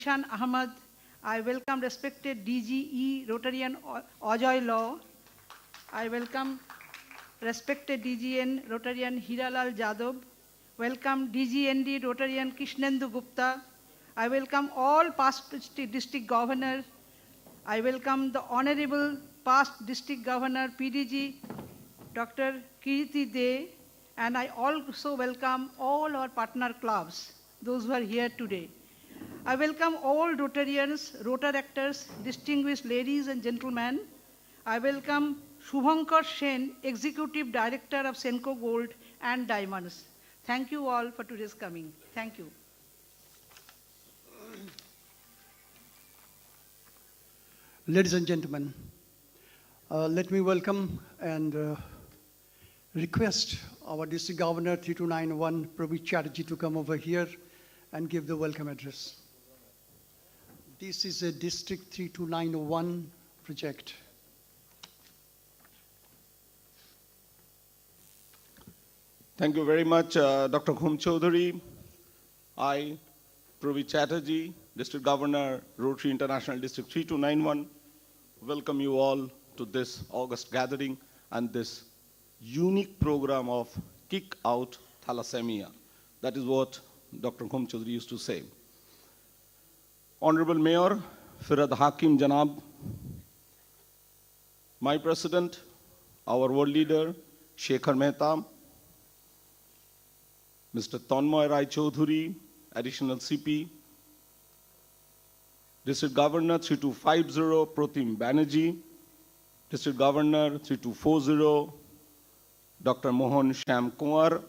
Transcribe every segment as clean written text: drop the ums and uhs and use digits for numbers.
Ishan Ahmad. I welcome respected DGE Rotarian Ajoy Law. I welcome respected DGN Rotarian Hiralal Jadov. Welcome DGND Rotarian Krishnendu Gupta. I welcome all past district governors. I welcome the Honorable past district governor PDG Dr. Kirti De, and I also welcome all our partner clubs, those who are here today. I welcome all Rotarians, Rotaractors, distinguished ladies and gentlemen. I welcome Shubhankar Sen, Executive Director of Senco Gold and Diamonds. Thank you all for today's coming. Thank you. Ladies and gentlemen, let me welcome and request our District Governor 3291, Prabhi Chatterjee, to come over here and give the welcome address. This is a District 3291 project. Thank you very much, Dr. Khum Chaudhary. I, Prabhi Chatterjee, District Governor, Rotary International District 3291, welcome you all to this August gathering and this unique program of Kick Out Thalassemia. That is what Dr. Khum Chaudhary used to say. Honorable Mayor, Firad Hakim Janab, my President, our World Leader, Shekhar Mehta, Mr. Tanmoy Rai Chaudhary, Additional CP, District Governor 3250, Protim Banerjee, District Governor 3240, Dr. Mohan Sham Kumar,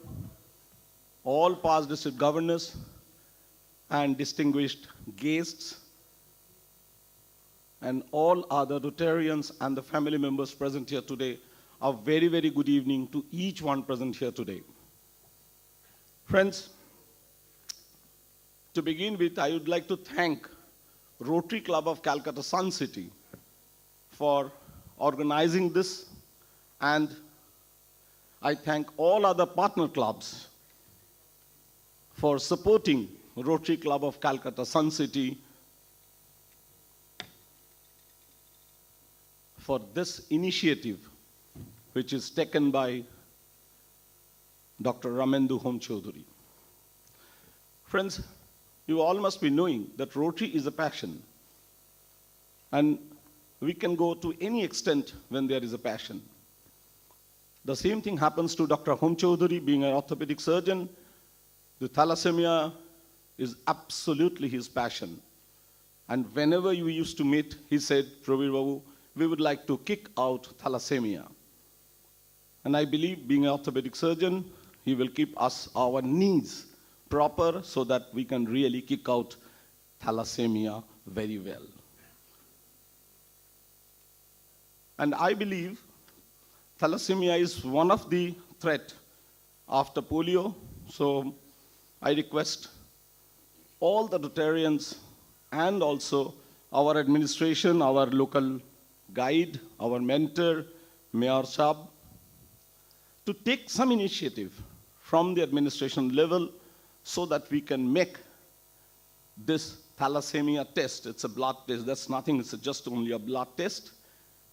all past district governors and distinguished guests, and all other Rotarians and the family members present here today. A very, very good evening to each one present here today. Friends, to begin with, I would like to thank Rotary Club of Calcutta Sun City for organizing this, and I thank all other partner clubs for supporting Rotary Club of Calcutta Sun City for this initiative, which is taken by Dr. Ramendu Hom Chaudhary. Friends, you all must be knowing that Rotary is a passion, and we can go to any extent when there is a passion. The same thing happens to Dr. Hom Chaudhary, being an orthopedic surgeon. The thalassemia is absolutely his passion. And whenever we used to meet, he said, Prabir Babu, we would like to kick out thalassemia. And I believe, being an orthopedic surgeon, he will keep us, our needs proper so that we can really kick out thalassemia very well. And I believe thalassemia is one of the threats after polio. So I request all the Rotarians and also our administration, our local guide, our mentor, Mayor Saab, to take some initiative from the administration level so that we can make this thalassemia test. It's a blood test. That's nothing. It's just only a blood test,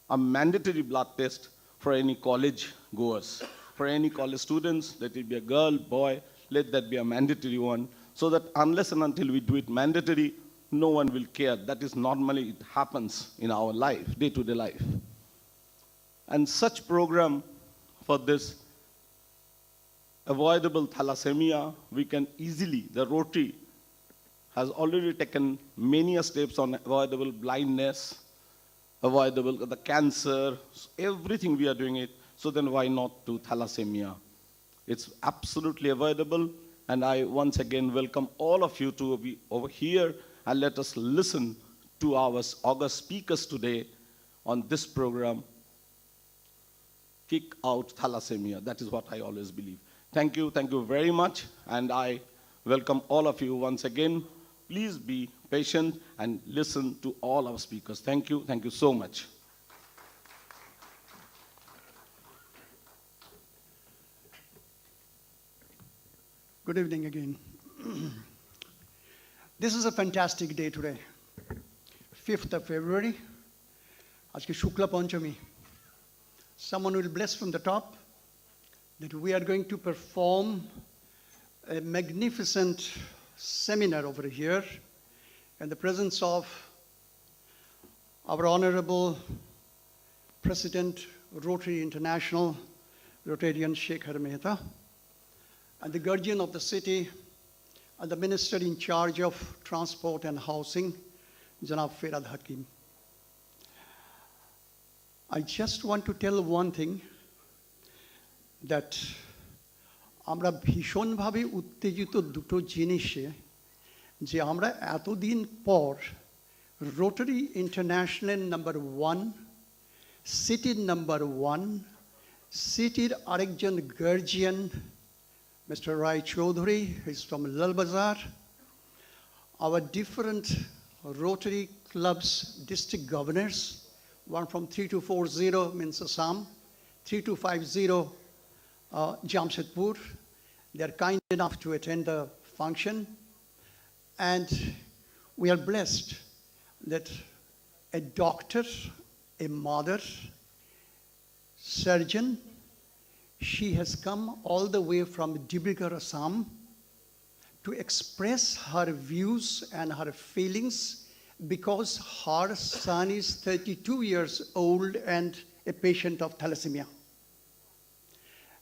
a mandatory blood test for any college goers. For any college students, let it be a girl, boy, let that be a mandatory one, so that unless and until we do it mandatory, no one will care. That is normally, it happens in our life, day-to-day life. And such program for this avoidable thalassemia, we can easily, the Rotary has already taken many steps on avoidable blindness, avoidable the cancer, everything we are doing it, so then why not do thalassemia? It's absolutely avoidable, and I once again welcome all of you to be over here and let us listen to our august speakers today on this program, Kick Out Thalassemia. That is what I always believe. Thank you very much, and I welcome all of you once again. Please be patient and listen to all our speakers. Thank you so much. Good evening again. This is a fantastic day today, 5th of February. Ajke Shukla Panchami. Someone will bless from the top that we are going to perform a magnificent seminar over here in the presence of our Honorable President, Rotary International, Rotarian Shekhar Mehta, and the guardian of the city, and the minister in charge of transport and housing, Janab Ferad Hakim. I just want to tell one thing, that আমরা ভীষণভাবে উত্তেজিত দুটো জিনিসে, যে আমরা এতদিন পর rotary international number 1, সিটির নাম্বার 1, সিটির আরেকজন guardian Mr. Rai Chaudhary, he's from Lal Bazar, our different Rotary clubs, district governors, one from 3240 means Assam, 3250 Jamshedpur. They're kind enough to attend the function. And we are blessed that a doctor, a mother, surgeon, she has come all the way from Dibrugarh, Assam, to express her views and her feelings because her son is 32 years old and a patient of thalassemia.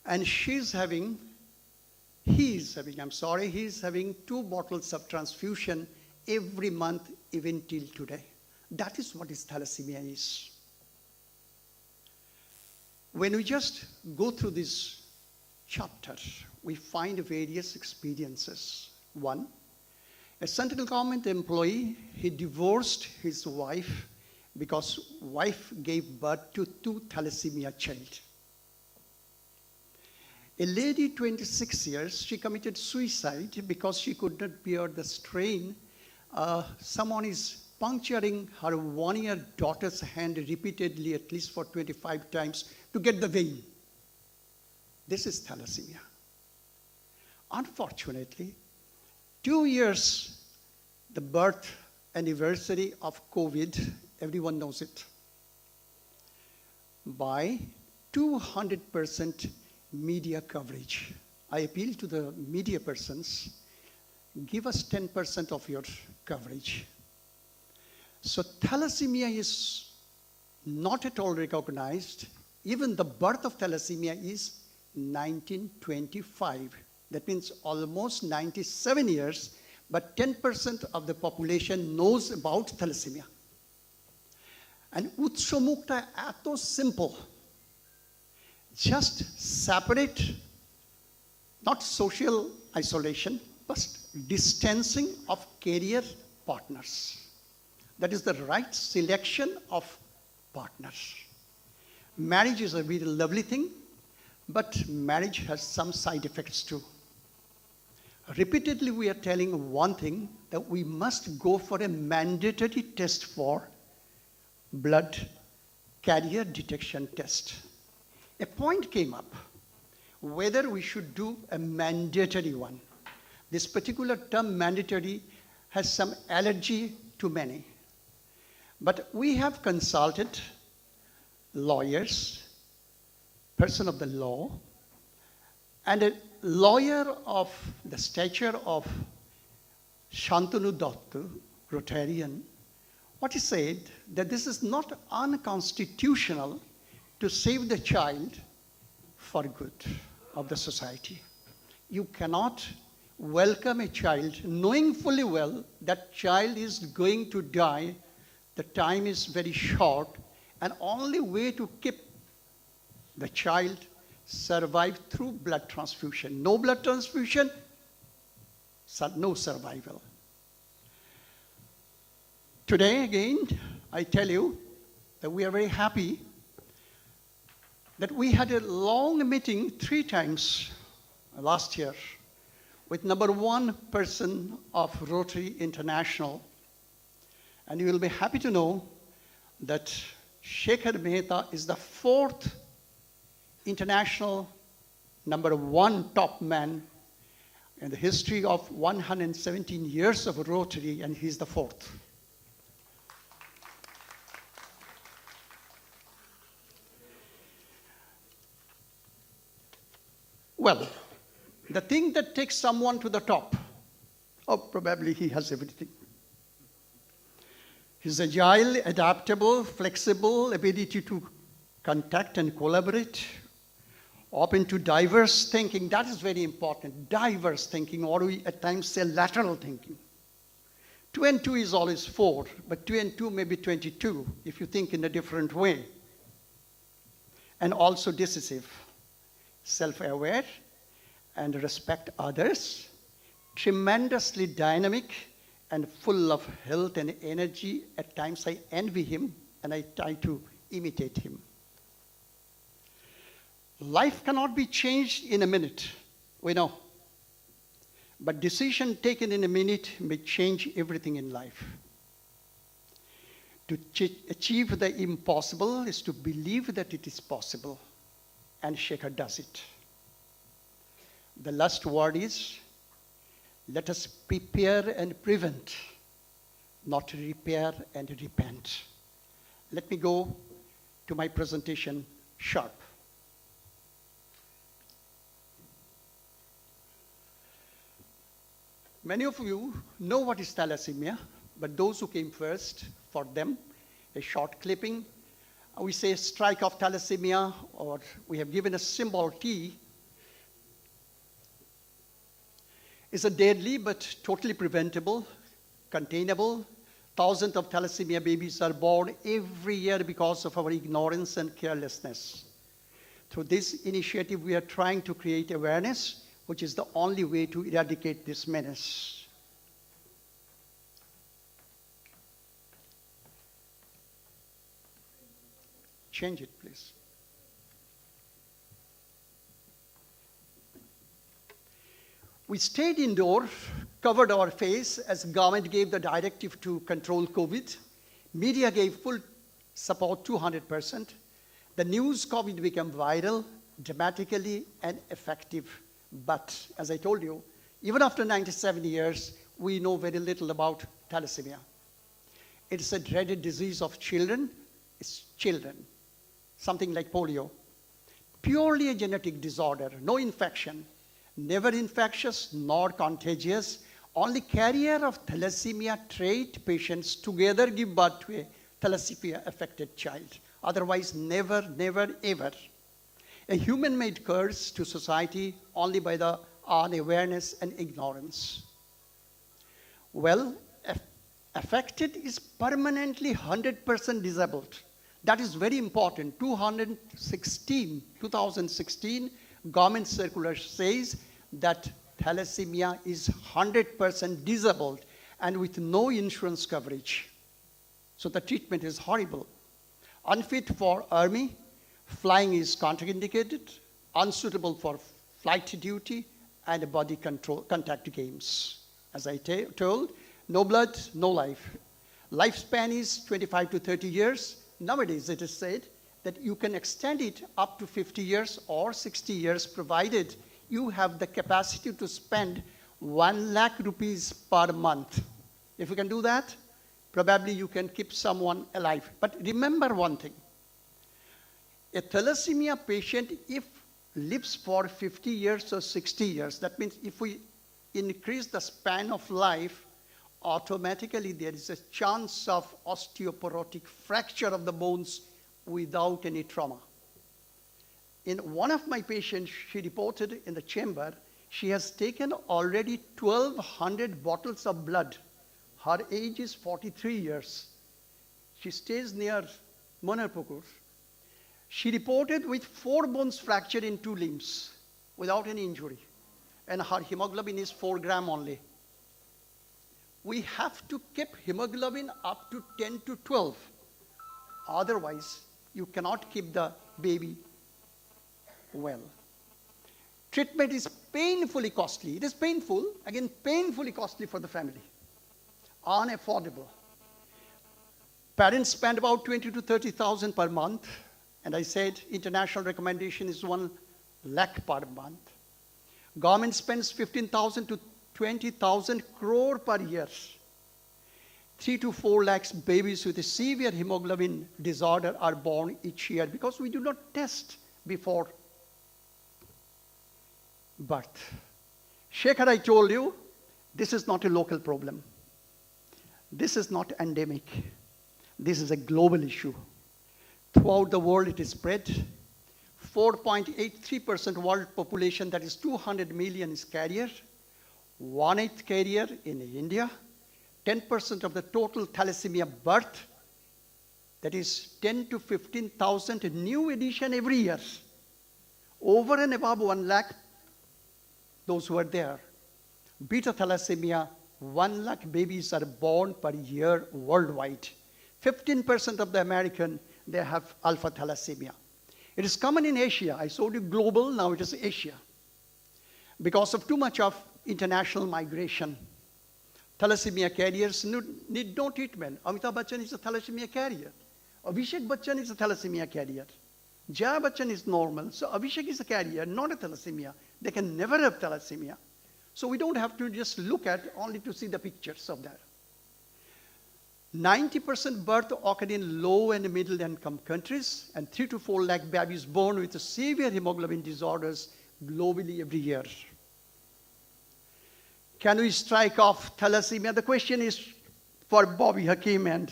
And he's having 2 bottles of transfusion every month, even till today. That is what thalassemia is. When we just go through this chapter, we find various experiences. One, a central government employee, he divorced his wife because wife gave birth to 2 thalassemia child. A lady, 26 years, she committed suicide because she could not bear the strain. Someone is puncturing her 1-year daughter's hand repeatedly, at least for 25 times, to get the vein. This is thalassemia. Unfortunately, 2 years, the birth anniversary of COVID, everyone knows it. By 200% media coverage. I appeal to the media persons, give us 10% of your coverage. So thalassemia is not at all recognized. Even the birth of thalassemia is 1925. That means almost 97 years, but 10% of the population knows about thalassemia. And utsomukta ato simple. Just separate, not social isolation, but distancing of career partners. That is the right selection of partners. Marriage is a very lovely thing, but marriage has some side effects too. Repeatedly, we are telling one thing, that we must go for a mandatory test for blood carrier detection test. A point came up whether we should do a mandatory one. This particular term mandatory has some allergy to many. But we have consulted lawyers, person of the law, and a lawyer of the stature of Shantanu Datta, Rotarian. What he said, that this is not unconstitutional to save the child for good of the society. You cannot welcome a child knowing fully well that child is going to die, the time is very short, and only way to keep the child survive through blood transfusion. No blood transfusion, no survival. Today again, I tell you that we are very happy that we had a long meeting 3 times last year with number 1 person of Rotary International. And you will be happy to know that Shekhar Mehta is the 4th international number 1 top man in the history of 117 years of Rotary, and he's the fourth. Well, the thing that takes someone to the top, oh, probably he has everything. His agile, adaptable, flexible ability to contact and collaborate, open to diverse thinking. That is very important, diverse thinking, or we at times say lateral thinking. 2 and 2 is always 4, but 2 and 2 may be 22 if you think in a different way. And also decisive, self-aware, and respect others, tremendously dynamic and full of health and energy. At times I envy him and I try to imitate him. Life cannot be changed in a minute, we know. But decision taken in a minute may change everything in life. To achieve the impossible is to believe that it is possible, and Shekhar does it. The last word is, let us prepare and prevent, not repair and repent. Let me go to my presentation sharp. Many of you know what is thalassemia, but those who came first, for them, a short clipping. We say strike of thalassemia, or we have given a symbol T. It's a deadly but totally preventable, containable. Thousands of thalassemia babies are born every year because of our ignorance and carelessness. Through this initiative, we are trying to create awareness, which is the only way to eradicate this menace. Change it, please. We stayed indoors, covered our face as government gave the directive to control COVID. Media gave full support, 200%. The news COVID became viral, dramatically and effective. But as I told you, even after 97 years, we know very little about thalassemia. It's a dreaded disease of children. It's children, something like polio. Purely a genetic disorder, no infection, never infectious nor contagious. Only carrier of thalassemia trait patients together give birth to a thalassemia-affected child. Otherwise, never, never, ever. A human-made curse to society only by the unawareness and ignorance. Well, affected is permanently 100% disabled. That is very important. 2016, government circular says that thalassemia is 100% disabled and with no insurance coverage. So the treatment is horrible. Unfit for army, flying is contraindicated, unsuitable for flight duty, and body contact games. As I told, no blood, no life. Lifespan is 25 to 30 years. Nowadays, it is said that you can extend it up to 50 years or 60 years, provided you have the capacity to spend 1 lakh rupees per month. If you can do that, probably you can keep someone alive. But remember one thing. A thalassemia patient, if lives for 50 years or 60 years, that means if we increase the span of life, automatically there is a chance of osteoporotic fracture of the bones without any trauma. In one of my patients, she reported in the chamber, she has taken already 1,200 bottles of blood. Her age is 43 years. She stays near Manarpukur. She reported with 4 bones fractured in 2 limbs without any injury. And her hemoglobin is 4 gram only. We have to keep hemoglobin up to 10 to 12. Otherwise, you cannot keep the baby well. Treatment is painfully costly. It is painful, again, painfully costly for the family. Unaffordable. Parents spend about 20 to 30,000 per month. And I said international recommendation is 1 lakh per month. Government spends 15,000 to 20,000 crore per year. 3 to 4 lakhs babies with a severe hemoglobin disorder are born each year because we do not test before birth. Shekhar, I told you, this is not a local problem. This is not endemic. This is a global issue. Throughout the world, it is spread. 4.83% world population, that is 200 million, is carrier. 1/8 carrier in India. 10% of the total thalassemia birth, that is 10 to 15,000 new addition every year. Over and above 1 lakh, those who are there. Beta thalassemia, 1 lakh babies are born per year worldwide. 15% of the American, they have alpha thalassemia. It is common in Asia. I showed you global, now it is Asia. Because of too much of international migration, thalassemia carriers need no treatment. Amitabh Bachchan is a thalassemia carrier. Abhishek Bachchan is a thalassemia carrier. Jaya Bachchan is normal, so Abhishek is a carrier, not a thalassemia. They can never have thalassemia. So we don't have to just look at only to see the pictures of that. 90% birth occur in low and middle income countries, and 3 to 4 lakh babies born with severe hemoglobin disorders globally every year. Can we strike off thalassemia? The question is for Bobby Hakim and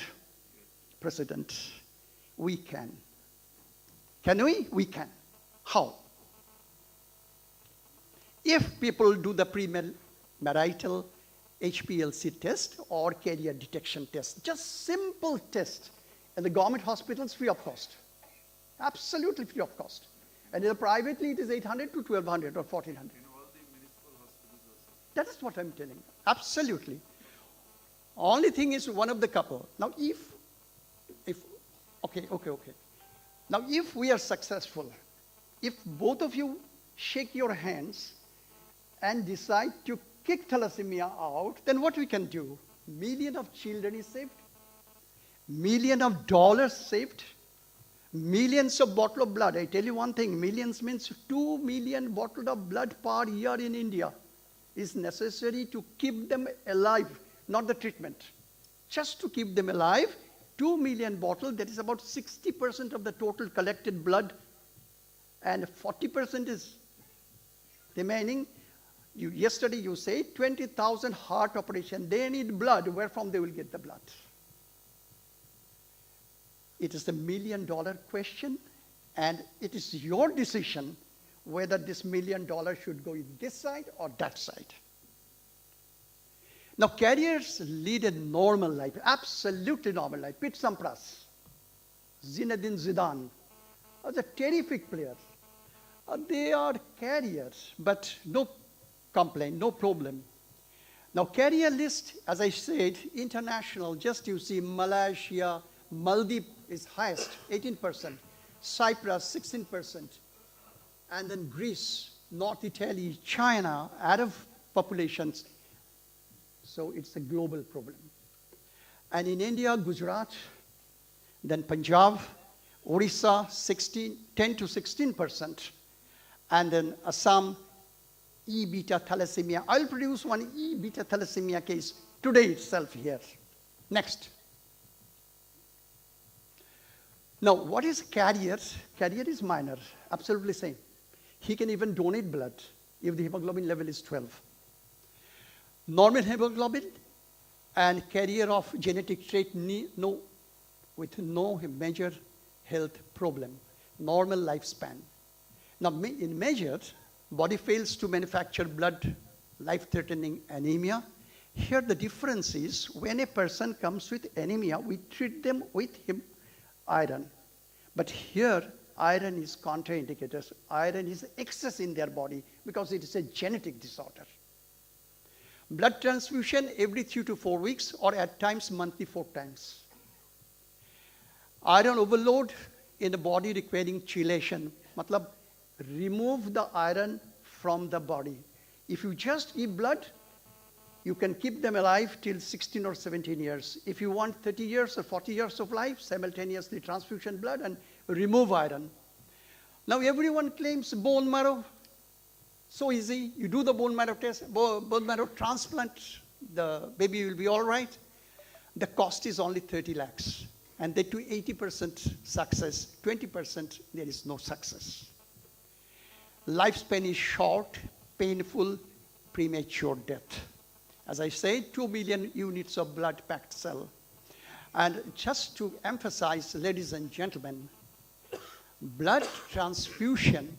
President. We can. Can we? We can. How? If people do the premarital HPLC test or carrier detection test, just simple test, in the government hospitals free of cost, absolutely free of cost, and in the privately it is 800 to 1200 or 1400. In all the municipal hospitals also. That is what I'm telling you. Absolutely. Only thing is one of the couple. Now okay. Now if we are successful, if both of you shake your hands and decide to kick thalassemia out, then what we can do? Millions of children is saved, millions of dollars saved, millions of bottles of blood. I tell you one thing, millions means 2 million bottles of blood per year in India is necessary to keep them alive, not the treatment. Just to keep them alive, 2 million bottles, that is about 60% of the total collected blood, and 40% is remaining. Yesterday you said 20,000 heart operation, they need blood. Where from they will get the blood? It is the $1 million question, and it is your decision whether this $1 million should go in this side or that side. Now carriers lead a normal life, absolutely normal life. Pete Sampras, Zinedine Zidane, are a terrific players. They are carriers, but no complaint, no problem. Now carrier list, as I said, international, just you see Malaysia, Maldives is highest, 18%, Cyprus, 16%, and then Greece, North Italy, China, Arab populations. So it's a global problem. And in India, Gujarat, then Punjab, Orissa, 10 to 16%, and then Assam, E-beta thalassemia. I'll produce one E-beta thalassemia case today itself here. Next. Now, what is carrier? Carrier is minor, absolutely same. He can even donate blood if the hemoglobin level is 12. Normal hemoglobin and carrier of genetic trait with no major health problem. Normal lifespan. Now, in measured, body fails to manufacture blood, life-threatening anemia. Here the difference is when a person comes with anemia, we treat them with iron. But here, iron is contraindicated. Iron is excess in their body because it is a genetic disorder. Blood transfusion every 3 to 4 weeks, or at times monthly 4 times. Iron overload in the body requiring chelation. Matlab, remove the iron from the body. If you just eat blood, you can keep them alive till 16 or 17 years. If you want 30 years or 40 years of life, simultaneously transfusion blood and remove iron. Now everyone claims bone marrow. So easy. You do the bone marrow test, bone marrow transplant, the baby will be all right. The cost is only 30 lakhs. And they do 80% success, 20% there is no success. Lifespan is short, painful, premature death. As I said, 2 million units of blood packed cell. And just to emphasize, ladies and gentlemen, blood transfusion,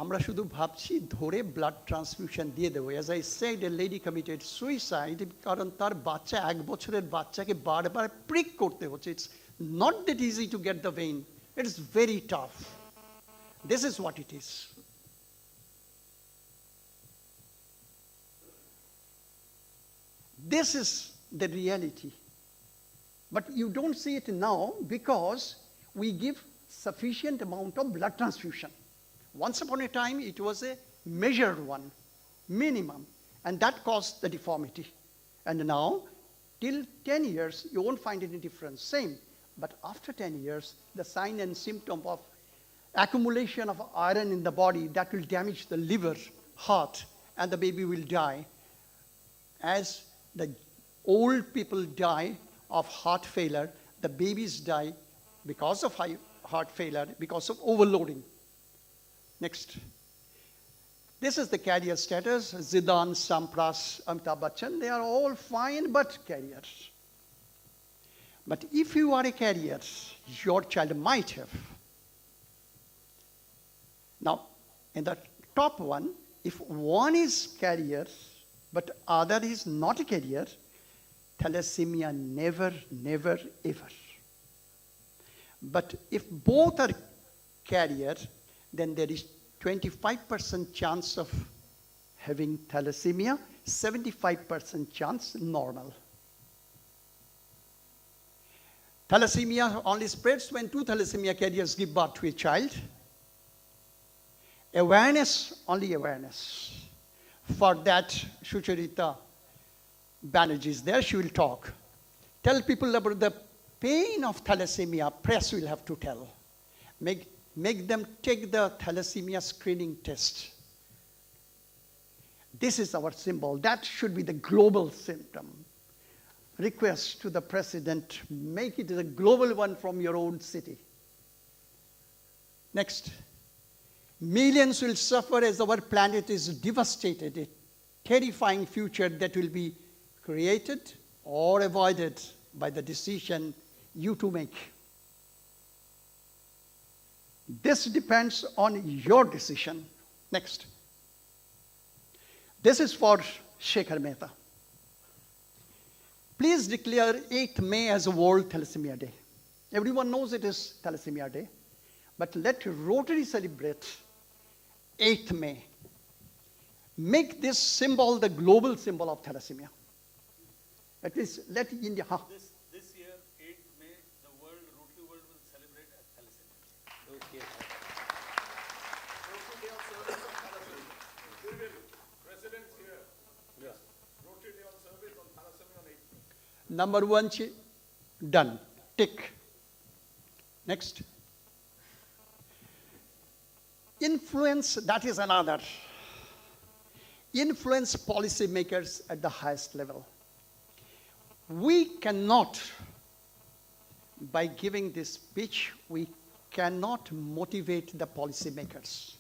আমরা শুধু ভাবছি ধরে blood transfusion দিয়ে দেবো. As I said, a lady committed suicide কারণ তার বাচ্চা 1 বছরের বাচ্চাকে বারবার prick করতে হচ্ছে. It's not that easy to get the vein. It is very tough. This is what it is. This is the reality. But you don't see it now because we give sufficient amount of blood transfusion. Once upon a time, it was a measured one, minimum, and that caused the deformity. And now, till 10 years, you won't find any difference, same. But after 10 years, the sign and symptom of accumulation of iron in the body, that will damage the liver, heart, and the baby will die. As the old people die of heart failure, the babies die because of heart failure, because of overloading. Next. This is the carrier status. Zidane, Sampras, Amitabh Bachchan, they are all fine but carriers. But if you are a carrier, your child might have. Now, in the top one, if one is carrier but other is not a carrier, thalassemia never, never, ever. But if both are carrier, then there is 25% chance of having thalassemia, 75% chance normal. Thalassemia only spreads when 2 thalassemia carriers give birth to a child. Awareness, only awareness. For that, Sucharita Banerjee is there, she will talk. Tell people about the pain of thalassemia, press will have to tell. Make them take the thalassemia screening test. This is our symbol. That should be the global symptom. Request to the president, make it a global one from your own city. Next. Millions will suffer as our planet is devastated, a terrifying future that will be created or avoided by the decision you two make. This depends on your decision. Next. This is for Shekhar Mehta. Please declare 8th May as a World Thalassemia Day. Everyone knows it is Thalassemia Day, but let Rotary celebrate 8th May. Make this symbol the global symbol of thalassemia. At least let India. This year, 8th May, the Rotary World will celebrate as Thalassemia. Okay. Rotary Day of Service on Thalassemia. President's here. Yes. Rotary Day of Service on Thalassemia on 8th May. Number 1, done. Tick. Next. Influence, that is another. Influence policymakers at the highest level. We cannot, by giving this speech, we cannot motivate the policymakers.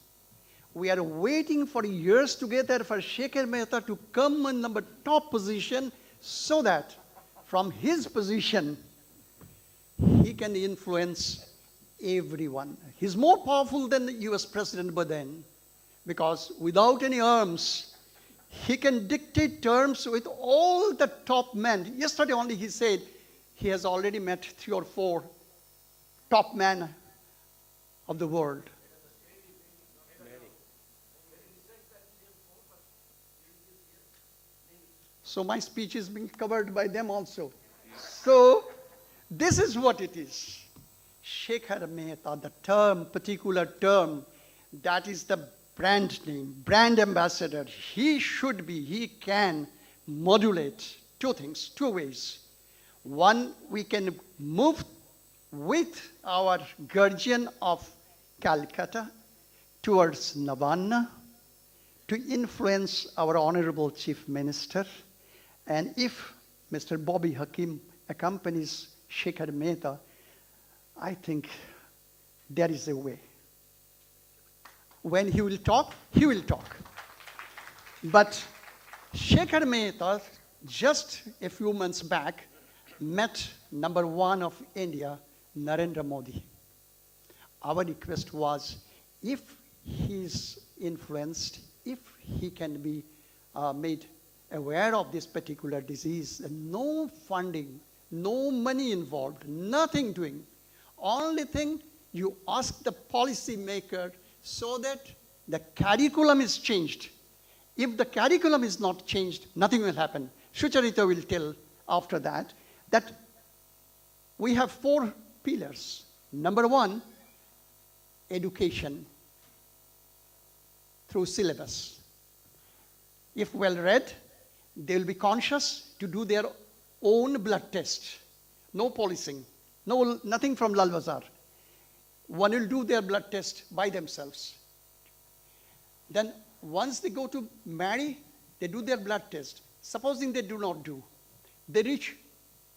We are waiting for years together for Shekhar Mehta to come in number top position so that from his position, he can influence everyone. He's more powerful than the US President Biden because without any arms, he can dictate terms with all the top men. Yesterday only he said he has already met 3 or 4 top men of the world. So my speech is being covered by them also. So this is what it is. Shekhar Mehta, the term, particular term, that is the brand name, brand ambassador. He should be, he can modulate 2 things, 2 ways. One, we can move with our guardian of Calcutta towards Nirvana, to influence our Honorable Chief Minister. And if Mr. Bobby Hakim accompanies Shekhar Mehta, I think there is a way. When he will talk, he will talk. But Shekhar Mehta, just a few months back, met number one of India, Narendra Modi. Our request was, if he is influenced, if he can be made aware of this particular disease, and no funding, no money involved, nothing doing. Only thing, you ask the policy maker so that the curriculum is changed. If the curriculum is not changed, nothing will happen. Sucharita will tell after that we have 4 pillars. Number 1, education through syllabus. If well read, they will be conscious to do their own blood test. No policing, nothing from Lal Bazar. One will do their blood test by themselves. Then once they go to marry, they do their blood test. Supposing they do not do, they reach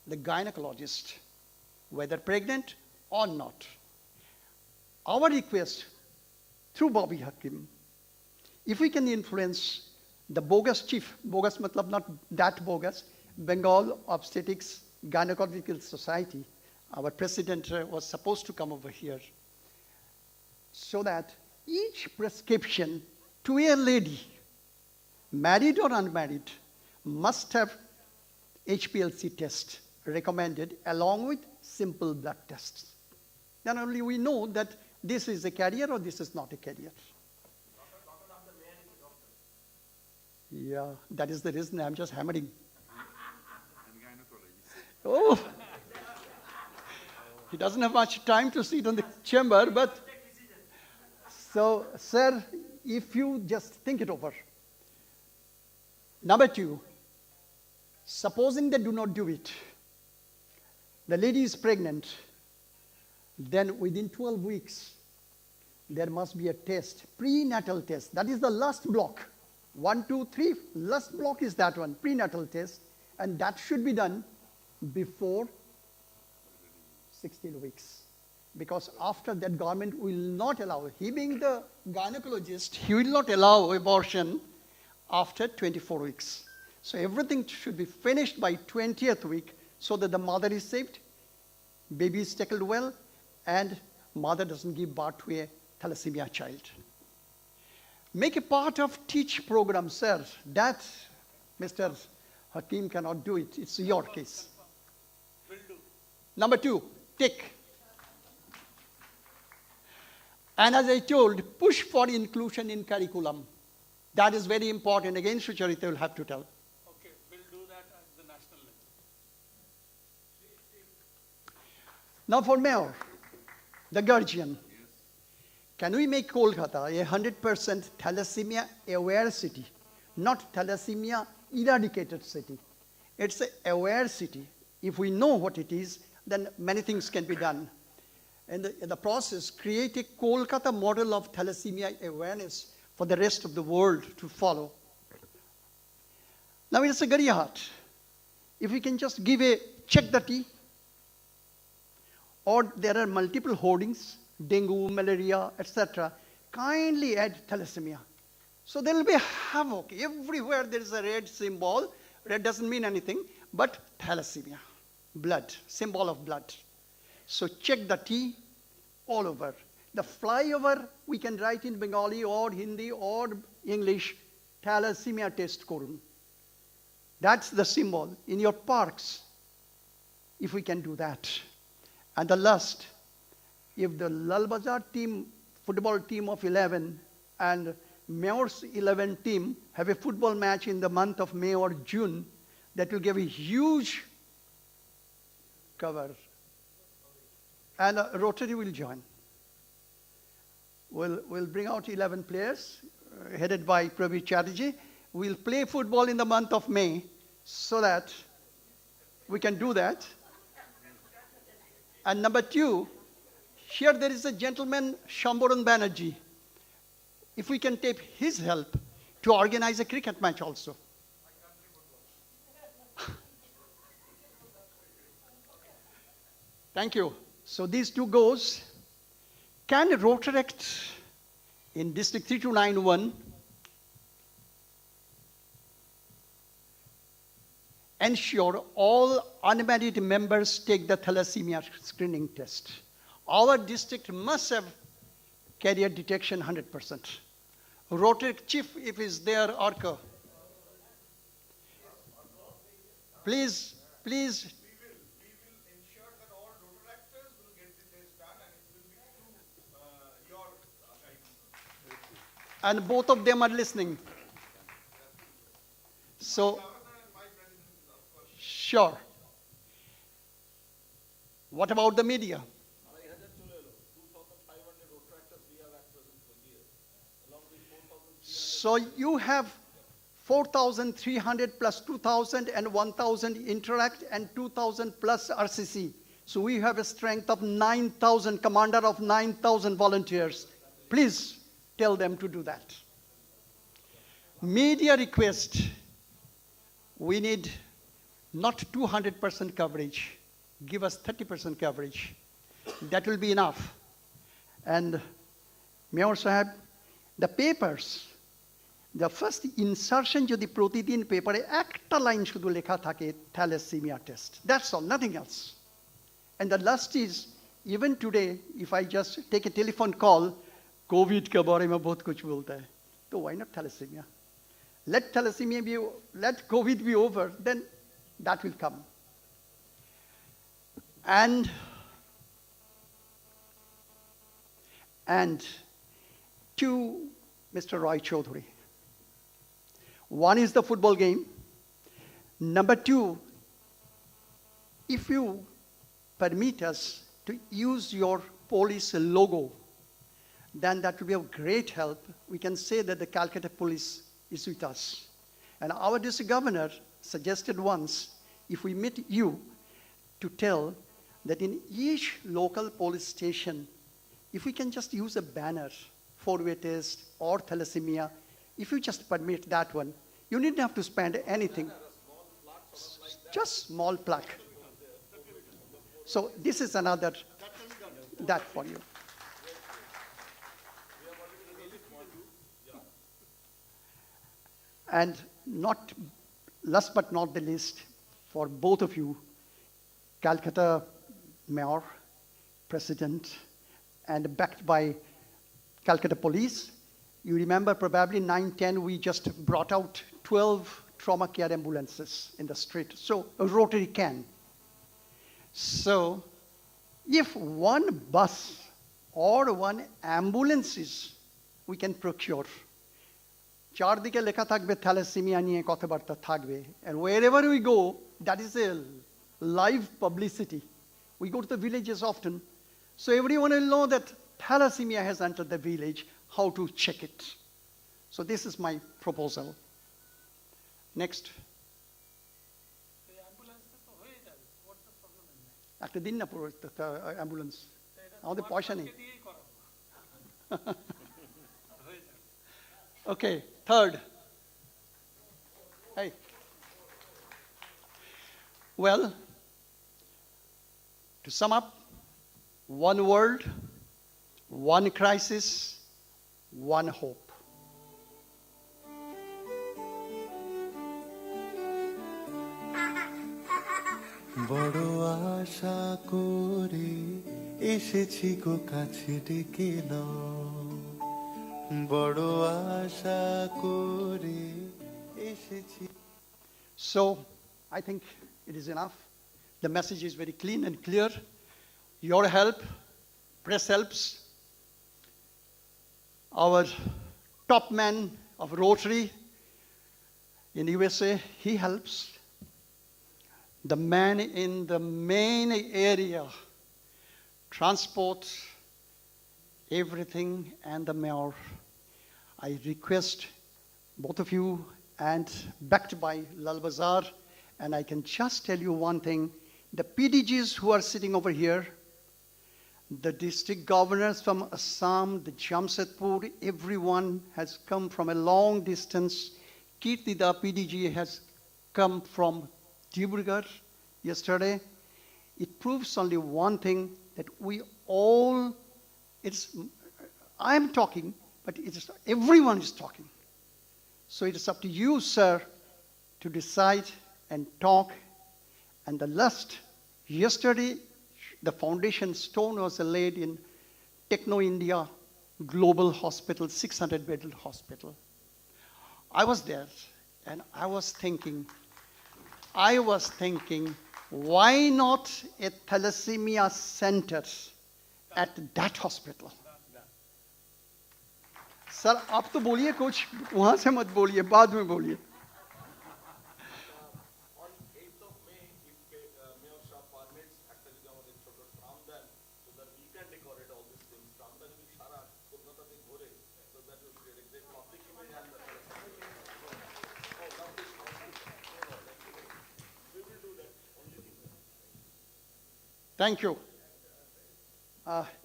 the gynecologist, whether pregnant or not. Our request through Bobby Hakim, if we can influence the bogus chief, bogus matlab not that bogus, Bengal Obstetrics Gynecological Society, our president was supposed to come over here, so that each prescription to a lady, married or unmarried, must have HPLC test recommended along with simple blood tests. Then only we know that this is a carrier or this is not a carrier. Yeah, that is the reason I'm just hammering. Oh, he doesn't have much time to sit on the chamber, but so, sir, if you just think it over. Number 2, supposing they do not do it, the lady is pregnant, then within 12 weeks, there must be a test, prenatal test. That is the last block. 1, 2, 3, last block is that one, prenatal test, and that should be done before 16 weeks. Because after that, government will not allow, he being the gynecologist, he will not allow abortion after 24 weeks. So everything should be finished by 20th week so that the mother is saved, baby is tackled well, and mother doesn't give birth to a thalassemia child. Make a part of teach program, sir. That Mr. Hakim cannot do it. It's your case. Will do. Number 2, tick. And as I told, push for inclusion in curriculum. That is very important. Again, Sucharita will have to tell. Okay, we'll do that at the national level. Now for mayor, the guardian. Can we make Kolkata a 100% thalassemia aware city, not thalassemia eradicated city? It's an aware city. If we know what it is, then many things can be done. In the process, create a Kolkata model of thalassemia awareness for the rest of the world to follow. Now it's a Gariyahat. If we can just give a check the tea, or there are multiple hoardings, dengue, malaria, etc., kindly add thalassemia. So there will be havoc. Everywhere there is a red symbol. Red doesn't mean anything, but thalassemia, blood, symbol of blood. So check the T all over. The flyover, we can write in Bengali or Hindi or English, thalassemia test korun. That's the symbol. In your parks, if we can do that. And the last, if the Lal Bazar team, football team of 11 and Mayor's 11 team have a football match in the month of May or June, that will give a huge cover. And Rotary will join. We'll bring out 11 players, headed by Pravi Chatterjee. We'll play football in the month of May so that we can do that. And number 2, here there is a gentleman, Shambaran Banerjee. If we can take his help, to organize a cricket match also. Thank you. So these two goals. Can Rotaract in District 3291 ensure all unmarried members take the thalassemia screening test? Our district must have carrier detection 100%. Rotaract chief, if is there, Arca. Please. We will ensure that all Rotaractors will get the test done, and it will be through your guidance. And both of them are listening. So, Governor and my president, of course. sure. What about the media? So you have 4,300 plus 2,000 and 1,000 interact and 2,000 plus RCC. So we have a strength of 9,000, commander of 9,000 volunteers. Please tell them to do that. Media request, we need not 200% coverage. Give us 30% coverage. That will be enough. And Mayor Sahab, the papers, the first insertion যদি প্রতিদিন পেপারে একটা line শুধু লেখা থাকে thalassemia test. That's all, nothing else. And the last is, even today, if I just take a telephone call, COVID के बारे में बहुत कुछ बोलता है, तो why not thalassemia? Let thalassemia be, let COVID be over, then that will come. And to Mr. Roy Chaudhary. One is the football game. Number two, if you permit us to use your police logo, then that will be of great help. We can say that the Calcutta police is with us. And our district governor suggested once, if we meet you, to tell that in each local police station, if we can just use a banner, four-way test or thalassemia, if you just permit that one, you needn't have to spend anything. Just small plaque. So this is another, that for you. And not, last but not the least, for both of you, Calcutta Mayor, President, and backed by Calcutta Police. You remember probably 9-10, we just brought out 12 trauma care ambulances in the street. So a Rotary can. So if one bus or one ambulance is, we can procure. চারদিকে লেখা থাকবে thalassemia নিয়ে কথাবার্তা থাকবে. And wherever we go, that is a live publicity. We go to the villages often. So everyone will know that thalassemia has entered the village, how to check it. So this is my proposal. Next. একটা দিন না পুরো ambulance আমাদের পয়সা নেই Okay, third. Hey. Well, to sum up, one world, one crisis, one hope. বড় আশা করে এসেছি গো কাছে ডেকে নাও বড় আশা করে এসেছি So, I think it is enough. The message is very clean and clear. Your help, press helps. Our top man of Rotary in USA, he helps. The man in the main area, transport, everything, and the mayor. I request both of you, and backed by Lal Bazaar, and I can just tell you one thing, the PDGs who are sitting over here, The district governors from Assam, the Jamshedpur, everyone has come from a long distance. Kirtida PDG has come from Dibrugarh yesterday. It proves only one thing, that we all, I'm talking, but everyone is talking. So it is up to you, sir, to decide and talk. And the last, yesterday, the foundation stone was laid in Techno India Global Hospital, 600-bedded hospital. I was there, and I was thinking, why not a thalassemia center at that hospital? Sir आप तो बोलिए कुछ, वहां से मत बोलिए, बाद में बोलिए. On 8th of May, if Mayor Shah permits, একটা যদি আমাদের ছোট ট্রাম দেন, so that we can decorate all these things. ট্রামটা যদি সারা কলকাতাতে ঘোরে, so that will create a great public image and the we will do that. Only thing. Thank you.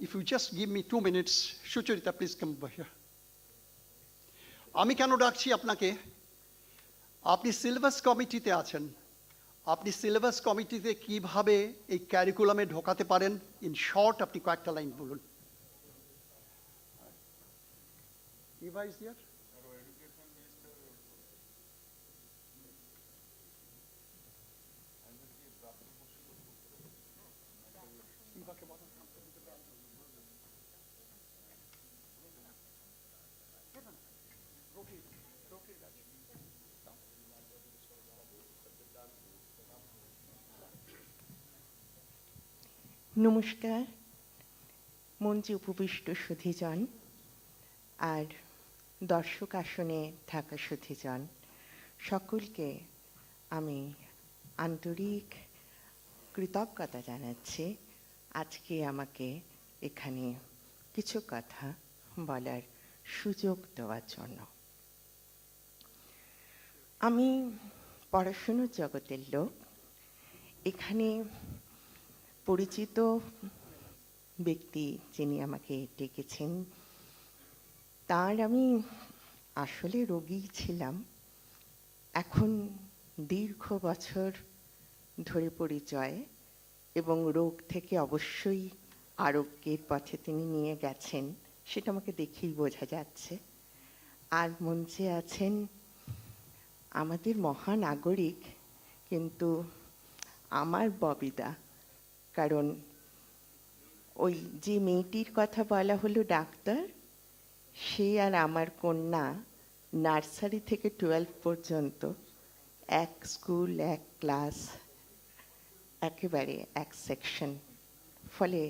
If you just give me 2 minutes, Shucharita, please come over here. আমি কেন ডাকছি আপনাকে? আপনি সিলেবাস কমিটিতে আছেন। আপনি সিলেবাস কমিটিতে কিভাবে এই ক্যারিকুলামে ঢোকাতে পারেন, ইন শর্ট আপনি কয়েকটা লাইন বলুন। Eva is there? নমস্কার, মঞ্চে উপবিষ্ট সুধীজন আর দর্শক আসনে থাকা সুধীজন সকলকে আমি আন্তরিক কৃতজ্ঞতা জানাচ্ছি আজকে আমাকে এখানে কিছু কথা বলার সুযোগ দেওয়ার জন্য। আমি পড়াশোনার জগতের লোক। এখানে পরিচিত ব্যক্তি যিনি আমাকে ডেকেছেন, তার আমি আসলে রোগী ছিলাম। এখন দীর্ঘ বছর ধরে পরিচয় এবং রোগ থেকে অবশ্যই আরোগ্যের পথে তিনি নিয়ে গেছেন, সেটা আমাকে দেখেই বোঝা যাচ্ছে। আর মঞ্চে আছেন আমাদের মহানাগরিক, কিন্তু আমার ববিদা, কারণ ওই যে মেয়েটির কথা বলা হলো ডাক্তার, সে আর আমার কন্যা নার্সারি থেকে 12 পর্যন্ত এক স্কুল, এক ক্লাস, একেবারে এক সেকশন, ফলে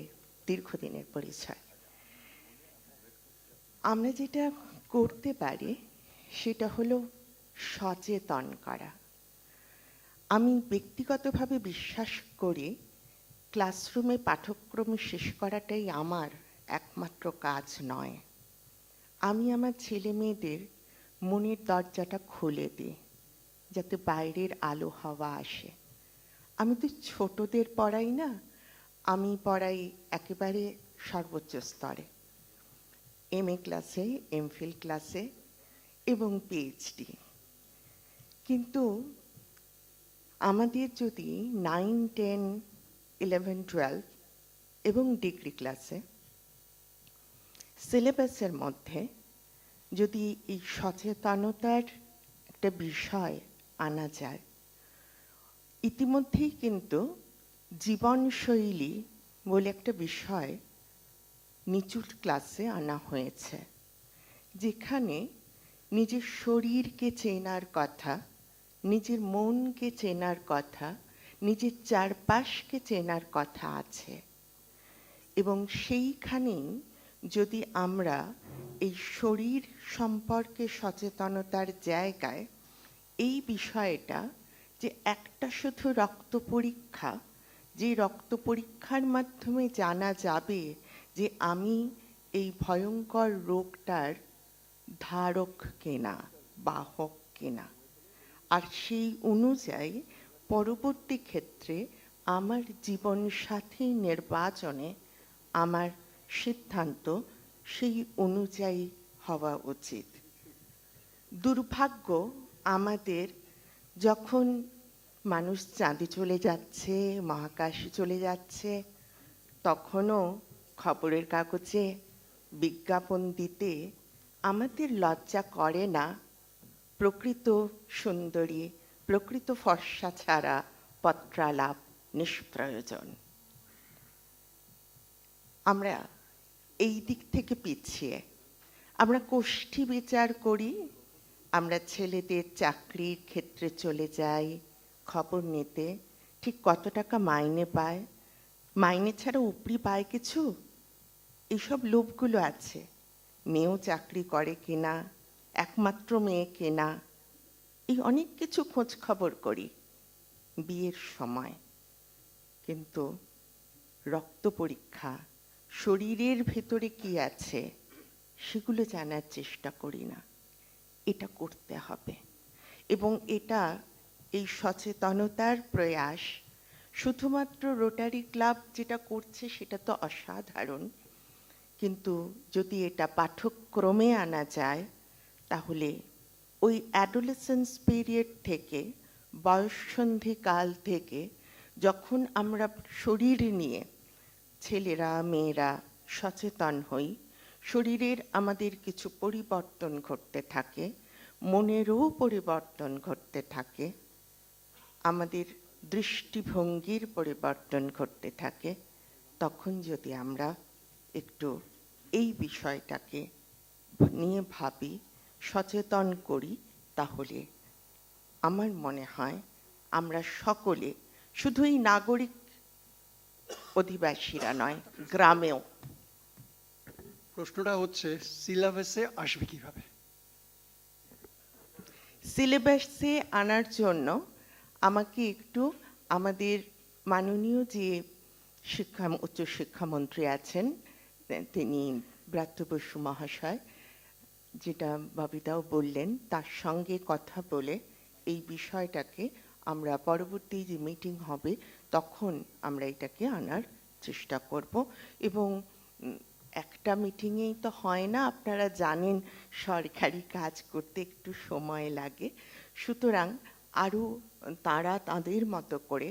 দীর্ঘদিনের পরিচয়। আমরা যেটা করতে পারি সেটা হলো সচেতন করা। আমি ব্যক্তিগতভাবে বিশ্বাস করি ক্লাসরুমে পাঠ্যক্রম শেষ করাটাই আমার একমাত্র কাজ নয়। আমি আমার ছেলে মেয়েদের মনের দরজাটা খুলে দিই যাতে বাইরের আলো হাওয়া আসে। আমি তো ছোটদের পড়াই না, আমি পড়াই একেবারে সর্বোচ্চ স্তরে, MA ক্লাসে, MPhil ক্লাসে এবং PhD। কিন্তু আমাদের যদি 9, 10, 11, 12 এবং ডিগ্রি ক্লাসে সিলেবাসের মধ্যে যদি এই সচেতনতার একটা বিষয় আনা যায়, ইতিমধ্যেই কিন্তু জীবনশৈলী বলে একটা বিষয় নিচুর ক্লাসে আনা হয়েছে, যেখানে নিজের শরীরকে চেনার কথা, নিজের মনকে চেনার কথা, নিজের চারপাশকে চেনার কথা আছে। এবং সেইখানেই যদি আমরা এই শরীর সম্পর্কে সচেতনতার জায়গায় এই বিষয়টা, যে একটা শুধু রক্ত পরীক্ষা, যে রক্ত পরীক্ষার মাধ্যমে জানা যাবে যে আমি এই ভয়ঙ্কর রোগটার ধারক কিনা, বাহক কিনা, আর সেই অনুযায়ী পরবর্তী ক্ষেত্রে আমার জীবনসাথী নির্বাচনে আমার সিদ্ধান্ত সেই অনুযায়ী হওয়া উচিত। দুর্ভাগ্য আমাদের, যখন মানুষ চাঁদে চলে যাচ্ছে, মহাকাশে চলে যাচ্ছে, তখনও খবরের কাগজে বিজ্ঞাপন দিতে আমাদের লজ্জা করে না প্রকৃত সুন্দরী, প্রকৃত ফর্সা ছাড়া পত্রালাপ নিষ্প্রয়োজন। আমরা এই দিক থেকে পিছিয়ে, আমরা কোষ্ঠী বিচার করি, আমরা ছেলেদের চাকরির ক্ষেত্রে চলে যাই খবর নিতে, ঠিক কত টাকা মাইনে পায়, মাইনে ছাড়া উপরি পায় কিছু, এইসব লোভগুলো আছে। মেয়েও চাকরি করে কিনা, একমাত্র মেয়ে কিনা, এই অনেক কিছু খোঁজ খবর করি বিয়ের সময়। কিন্তু রক্ত পরীক্ষা, শরীরের ভেতরে কি আছে, সেগুলো জানার চেষ্টা করি না। এটা করতে হবে, এবং এটা এই সচেতনতার প্রয়াস শুধুমাত্র রোটারি ক্লাব যেটা করছে সেটা তো অসাধারণ, কিন্তু যদি এটা পাঠ্যক্রমে আনা যায়, তাহলে ওই অ্যাডোলেসেন্স পিরিয়ড থেকে, বয়ঃসন্ধিকাল থেকে, যখন আমরা শরীর নিয়ে ছেলেরা মেয়েরা সচেতন হই, শরীরের আমাদের কিছু পরিবর্তন ঘটতে থাকে, মনেরও পরিবর্তন ঘটতে থাকে, আমাদের দৃষ্টিভঙ্গির পরিবর্তন ঘটতে থাকে, তখন যদি আমরা একটু এই বিষয়টাকে নিয়ে ভাবি, সচেতন করি, তাহলে আমার মনে হয় আমরা সকলে, শুধু এই নাগরিক অধিবাসীরা নয়, গ্রামেও। প্রশ্নটা হচ্ছে সিলেবাসে আসবে কিভাবে? সিলেবাসে আনার জন্য আমাকে একটু আমাদের মাননীয় যে উচ্চশিক্ষামন্ত্রী আছেন, তিনি ব্রাত্য বসু মহাশয়, যেটা ববিতাও বললেন, তার সঙ্গে কথা বলে এই বিষয়টাকে আমরা পরবর্তী যে মিটিং হবে তখন আমরা এটাকে আনার চেষ্টা করব। এবং একটা মিটিংয়েই তো হয় না, আপনারা জানেন সরকারি কাজ করতে একটু সময় লাগে, সুতরাং আরও তারা তাদের মতো করে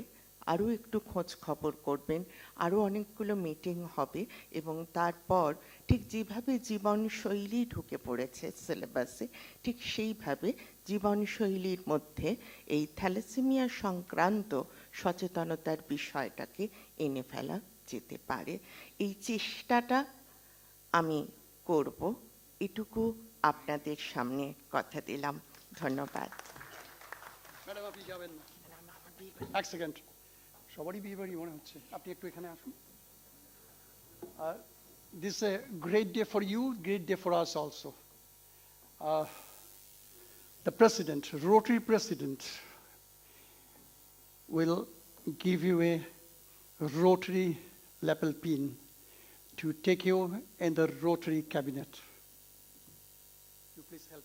আরও একটু খোঁজ খবর করবেন, আরও অনেকগুলো মিটিং হবে, এবং তারপর ঠিক যেভাবে জীবনশৈলী ঢুকে পড়েছে সিলেবাসে, ঠিক সেইভাবে জীবনশৈলীর মধ্যে এই থ্যালাসেমিয়া সংক্রান্ত সচেতনতার বিষয়টাকে এনে ফেলা যেতে পারে। এই চেষ্টাটা আমি করব, এটুকু আপনাদের সামনে কথা দিলাম। ধন্যবাদ। ম্যাডাম আপনি যাবেন না, এক সেকেন্ড, সবারই বিয়ে বাড়ি মনে হচ্ছে, আপনি একটু এখানে আসুন। This is a great day for you, great day for us also. The president, Rotary president, will give you a Rotary lapel pin to take you in the Rotary cabinet. You please help.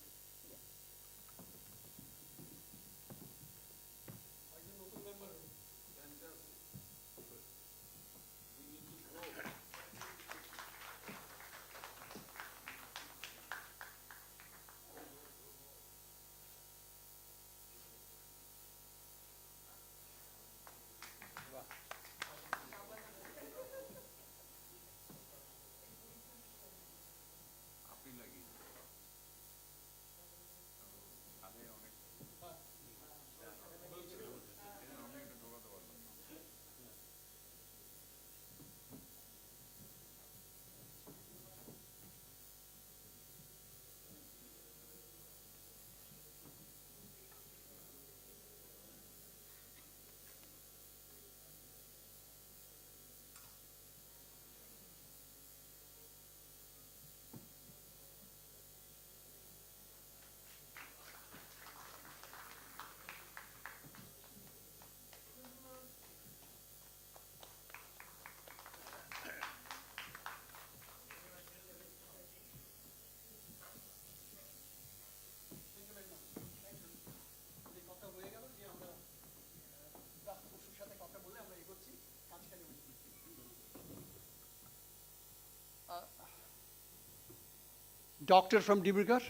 doctor from Dibrugarh.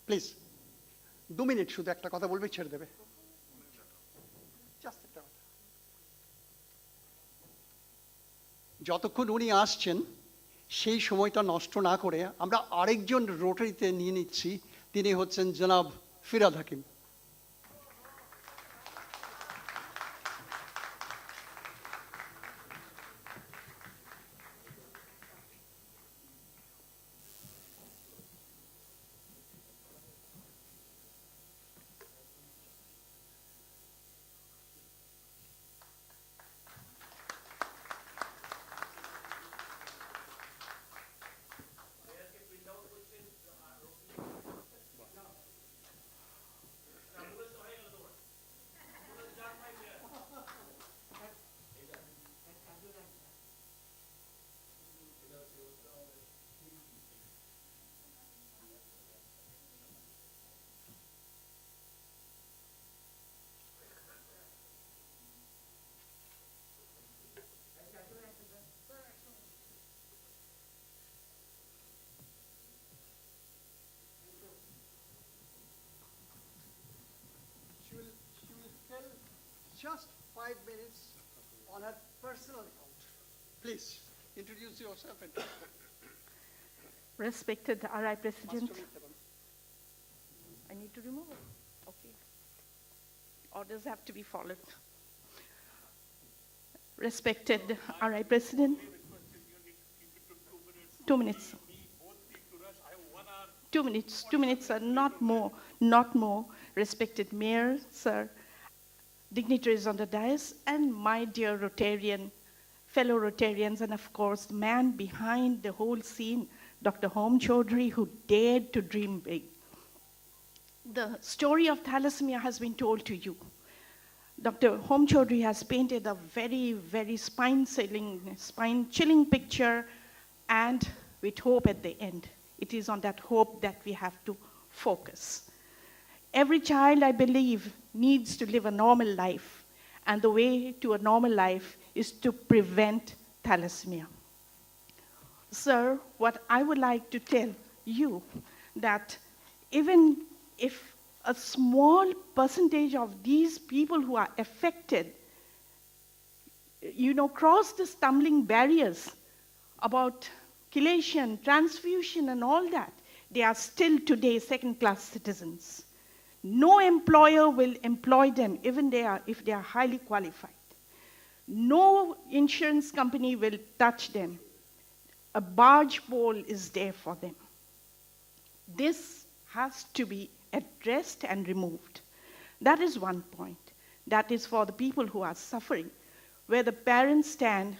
Please. 2 minutes শুধু একটা কথা বলবে ছেড়ে দেবে। Just একটা কথা। যতক্ষণ উনি আসছেন সেই সময়টা নষ্ট না করে আমরা আরেকজন রোটারিতে নিয়ে নিচ্ছি, তিনি হচ্ছেন জনাব ফিরাদ হাকিম। She will tell just 5 minutes on her personal account. Please introduce yourself and Respected RI President, I need to remove it. Okay. Orders have to be followed. Respected RI President. 2 minutes. 2 minutes. 2 minutes, sir. Not more. Not more. Respected Mayor, sir, dignitaries on the dais, and my dear Rotarian, fellow Rotarians, and of course, the man behind the whole scene, Dr. Home Chaudhary, who dared to dream big. The story of thalassemia has been told to you. Dr. Home Chaudhary has painted a very, very spine-chilling picture, and with hope at the end. It is on that hope that we have to focus. Every child, I believe, needs to live a normal life, and the way to a normal life is to prevent thalassemia. Sir, what I would like to tell you that even if a small percentage of these people who are affected, cross the stumbling barriers about chelation, transfusion, and all that, they are still today second-class citizens. No employer will employ them, even if they are highly qualified. No insurance company will touch them. A barge pole is there for them. This has to be addressed and removed. That is one point. That is for the people who are suffering. Where the parents stand,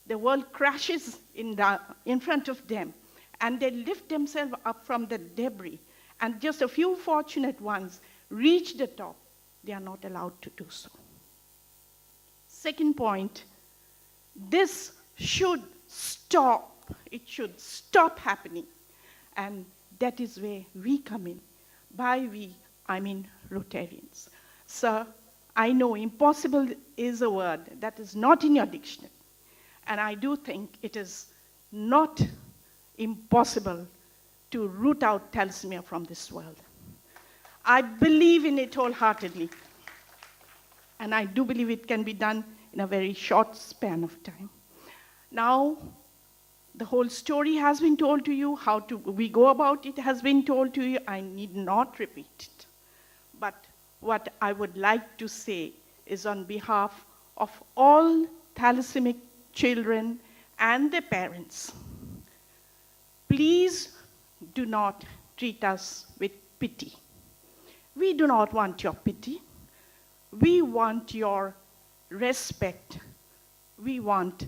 the world crashes in front of them, and they lift themselves up from the debris. And just a few fortunate ones reach the top. They are not allowed to do so. Second point, this should stop. It should stop happening. And that is where we come in. By we, I mean Rotarians. Sir, I know impossible is a word that is not in your dictionary. And I do think it is not impossible to root out thalassemia from this world. I believe in it wholeheartedly. And I do believe it can be done in a very short span of time. Now, the whole story has been told to you. How we go about it has been told to you. I need not repeat it. But what I would like to say is on behalf of all thalassemic children and their parents, please do not treat us with pity. We do not want your pity. We want your respect. We want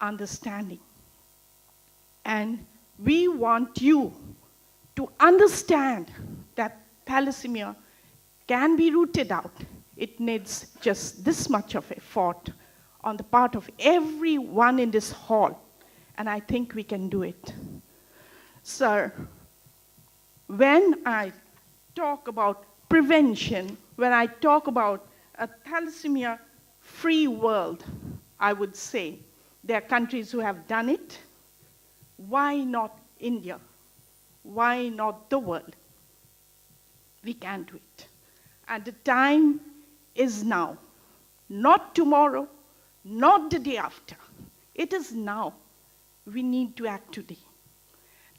understanding. And we want you to understand that thalassemia can be rooted out. It needs just this much of effort on the part of everyone in this hall, and I think we can do it. Sir, when I talk about prevention, when I talk about a thalassemia-free world, I would say there are countries who have done it. Why not India, why not the world? We can do it. And the time is now. Not tomorrow, not the day after. It is now. We need to act today.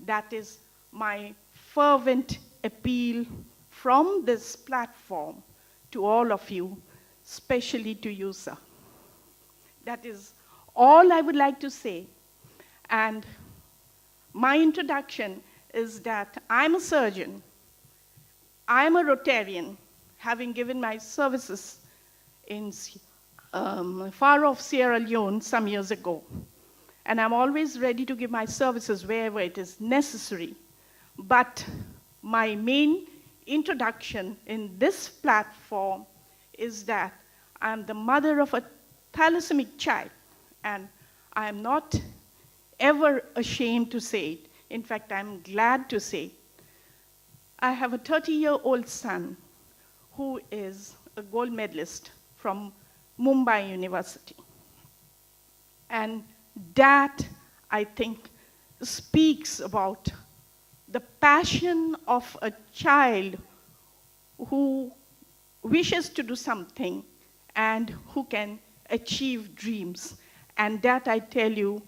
That is my fervent appeal from this platform to all of you, especially to you, sir. That is all I would like to say. And my introduction is that I'm a surgeon. I'm a Rotarian, having given my services in far-off Sierra Leone some years ago. And I'm always ready to give my services wherever it is necessary. But my main introduction in this platform is that I'm the mother of a thalassemic child, and I am not ever ashamed to say it. In fact, I'm glad to say it. I have a 30-year-old son who is a gold medalist from Mumbai University. And that, I think, speaks about the passion of a child who wishes to do something and who can achieve dreams. And that, I tell you,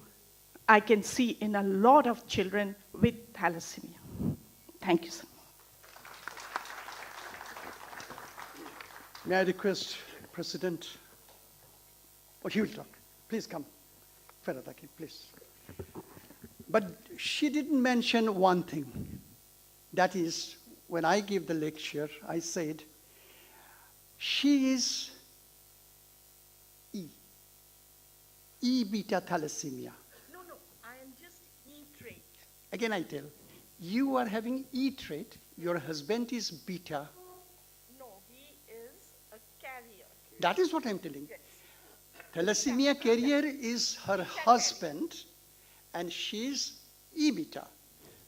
I can see in a lot of children with thalassemia. Thank you, sir. May I request President, he will talk. Please come. Ferataki, please. But she didn't mention one thing. That is, when I gave the lecture, I said, she is E-beta thalassemia. No, I am just E-trait. Again, I tell, you are having E-trait, your husband is beta. No, he is a carrier. That is what I'm telling. Yes. Thalassemia carrier is her husband, and she's E-beta.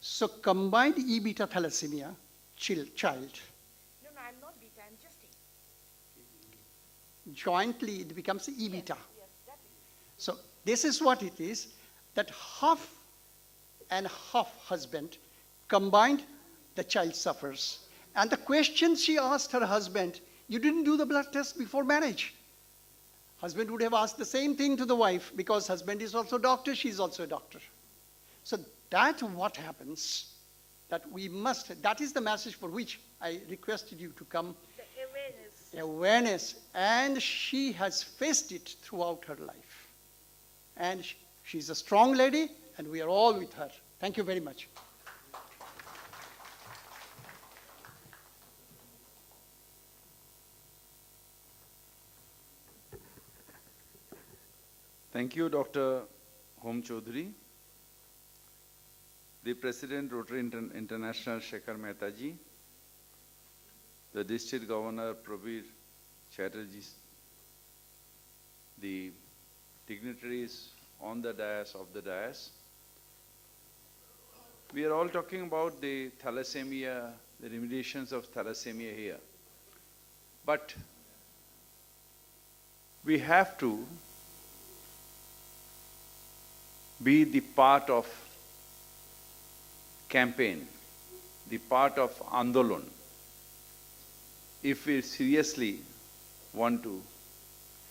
So combined E-beta thalassemia child. No, I'm not beta, I'm just E. Jointly, it becomes E-beta. Yes, that is. So this is what it is, that half and half husband combined, the child suffers. And the question she asked her husband, you didn't do the blood test before marriage. Husband would have asked the same thing to the wife, because husband is also a doctor, she's also a doctor. So that's what happens, that we must, that is the message for which I requested you to come. The awareness. Awareness, and she has faced it throughout her life. And she's a strong lady, and we are all with her. Thank you very much. Thank you, Dr. Hom Chaudhary. The President, Rotary International, Shekhar Mehta ji, the District Governor, Prabir Chatterjee, the dignitaries on the dais, of the dais. We are all talking about the thalassemia, the remediations of thalassemia here. But we have to be the part of campaign, the part of Andolon, if we seriously want to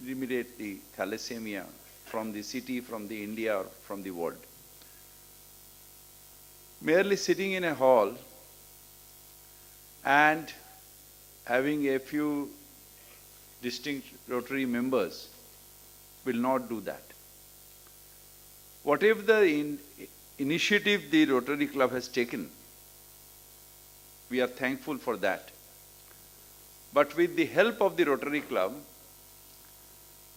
remediate the thalassemia from the city, from the India, or from the world. Merely sitting in a hall and having a few distinct Rotary members will not do that. Whatever the initiative the Rotary Club has taken, we are thankful for that. But with the help of the Rotary Club,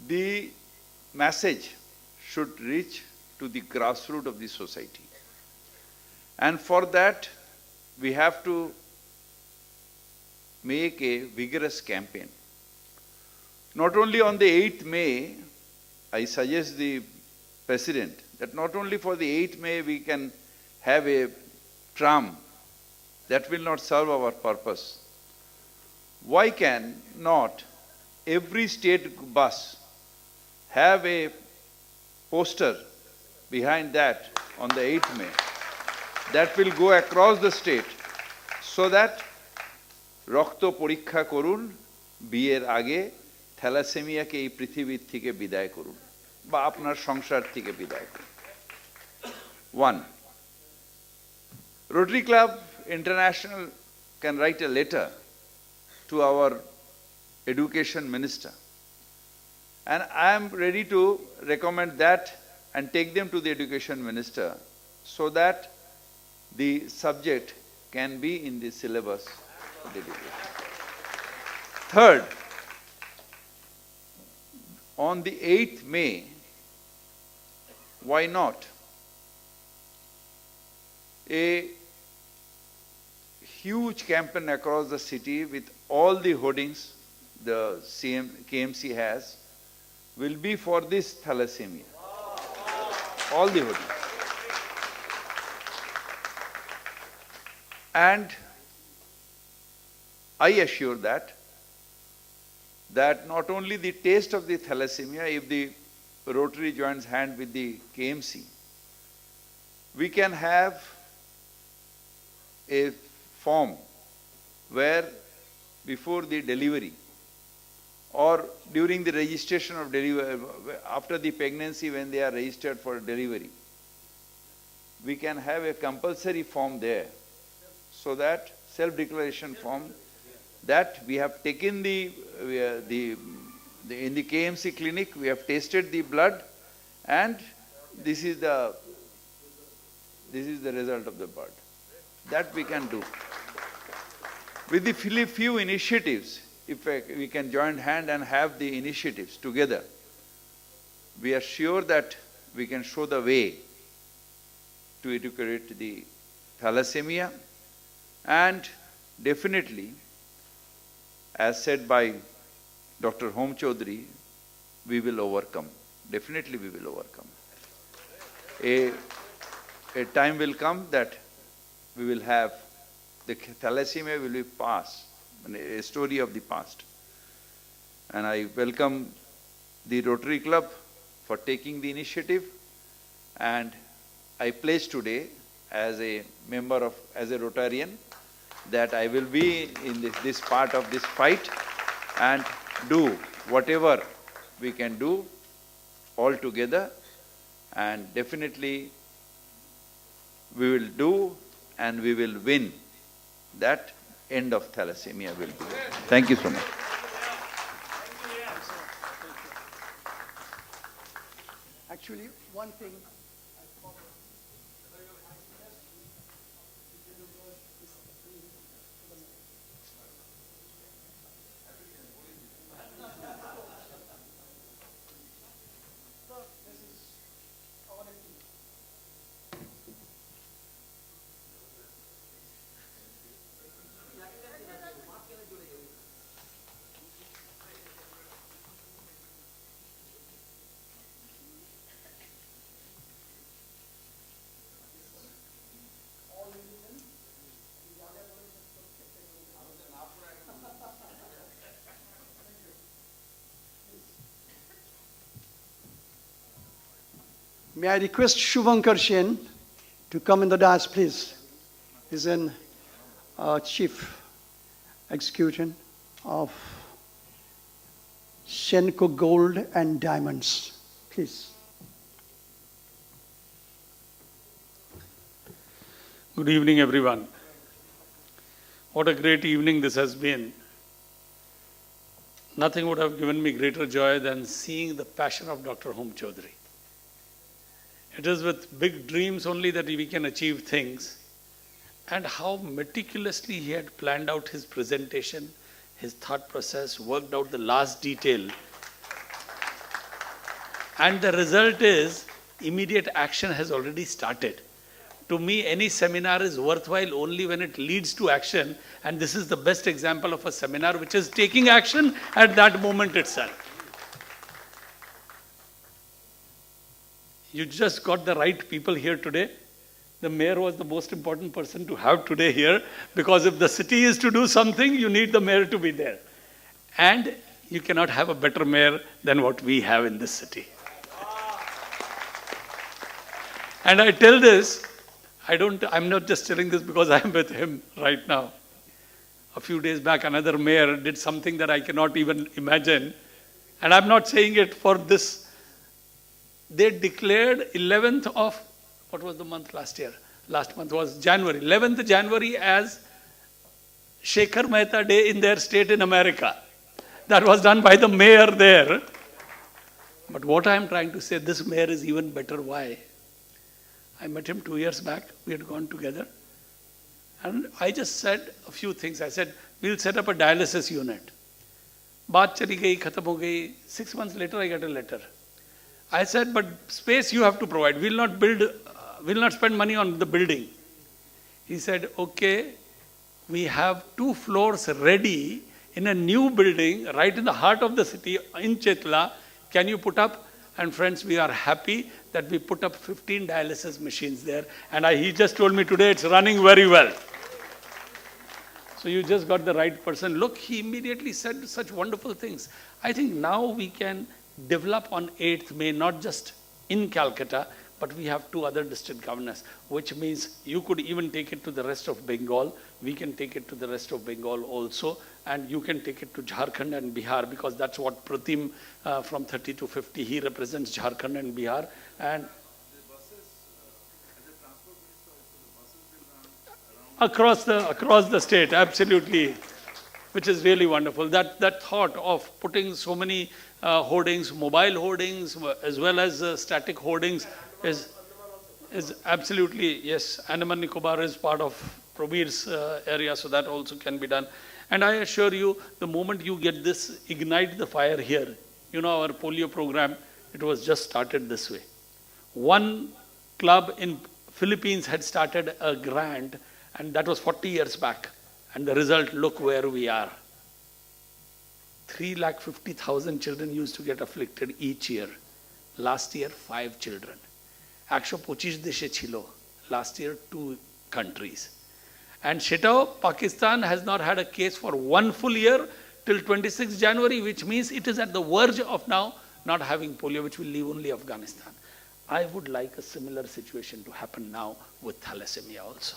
the message should reach to the grassroots of the society. And for that, we have to make a vigorous campaign. Not only on the 8th May, I suggest the President that not only for the 8th May we can have a tram, that will not serve our purpose. Why can not every state bus have a poster behind that on the 8th May? that will go across the state so that রক্ত পরীক্ষা করুন বিয়ের আগে থ্যালাসেমিয়াকে এই পৃথিবীর থেকে বিদায় করুন বা আপনার সংসার থেকে বিদায় করুন। 1. Rotary Club International can write a letter to our education minister, and I am ready to recommend that and take them to the education minister so that the subject can be in the syllabus of the education. Third, on the 8th May, why not a huge campaign across the city with all the hoardings the KMC has will be for this thalassemia. All the hoardings. And I assure that not only the taste of the thalassemia, if the Rotary joins hand with the KMC, we can have a form where before the delivery or during the registration of delivery, after the pregnancy when they are registered for delivery, we can have a compulsory form there, so that self-declaration form, that we have taken in the KMC clinic, we have tasted the blood, and this is the result of the blood. That we can do. With the few initiatives, if we can join hand and have the initiatives together, we are sure that we can show the way to eradicate the thalassemia, and definitely, as said by Dr. Home Chaudhary, we will overcome. Definitely we will overcome. A time will come that we will have the thalassemia will be past, a story of the past. And I welcome the Rotary Club for taking the initiative, and I pledge today as a member of, as a Rotarian, that I will be in this part of this fight and do whatever we can do all together, and definitely we will do and we will win. That end of thalassemia will be. Thank you so much. Actually, one thing. May I request Shubhankar Sen to come in the dais, please. He's an chief executive of Senco Gold and Diamonds. Please. Good evening, everyone. What a great evening this has been. Nothing would have given me greater joy than seeing the passion of Dr. Home Chaudhary. It is with big dreams only that we can achieve things. And how meticulously he had planned out his presentation, his thought process, worked out the last detail. And the result is, immediate action has already started. To me, any seminar is worthwhile only when it leads to action. And this is the best example of a seminar which is taking action at that moment itself. You just got the right people here today. The mayor was the most important person to have today here, because if the city is to do something, you need the mayor to be there. And you cannot have a better mayor than what we have in this city. And I tell this I'm not just telling this because I'm with him right now. A few days back, another mayor did something that I cannot even imagine. And I'm not saying it for this. They declared 11th of, what was the month last year? Last month was January. 11th January as Shekhar Mehta Day in their state in America. That was done by the mayor there. But what I'm trying to say, this mayor is even better. Why? I met him 2 years back. We had gone together. And I just said a few things. I said, we'll set up a dialysis unit. Baat chali gayi, khatam ho gayi. 6 months later, I got a letter. I said, but space you have to provide. We'll not spend money on the building. He said, okay, we have 2 floors ready in a new building right in the heart of the city in Chetla. Can you put up? And friends, we are happy that we put up 15 dialysis machines there. And he just told me today it's running very well. So you just got the right person. Look, he immediately said such wonderful things. I think now we can develop on 8th May, not just in Calcutta, but we have 2 other district governors, which means you could even take it to the rest of Bengal. We can take it to the rest of Bengal also, and you can take it to Jharkhand and Bihar, because that's what Pratim from 30 to 50, he represents Jharkhand and Bihar. And across the state, absolutely, which is really wonderful. That thought of putting so many hoardings, mobile hoardings, as well as static hoardings is absolutely, yes. Andaman Nicobar is part of Probir's area, so that also can be done. And I assure you, the moment you get this, ignite the fire here. You know, our polio program, it was just started this way. One club in Philippines had started a grant, and that was 40 years back. And the result, look where we are. 350,000 children used to get afflicted each year. Last year, 5 children. 125 দেশে ছিল. Last year, 2 countries. And Shetao, Pakistan has not had a case for 1 full year till 26 January, which means it is at the verge of now not having polio, which will leave only Afghanistan. I would like a similar situation to happen now with thalassemia also.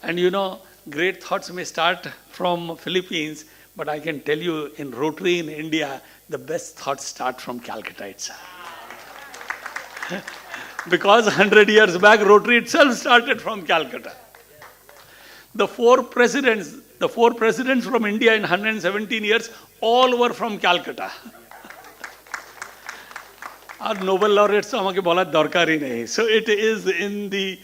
And you know, great thoughts may start from Philippines, but I can tell you in Rotary in India, the best thoughts start from Calcutta itself. Because 100 years back, Rotary itself started from Calcutta. The four presidents from India in 117 years, all were from Calcutta. Our Nobel laureates amake bolar dorkari nahi. So it is in the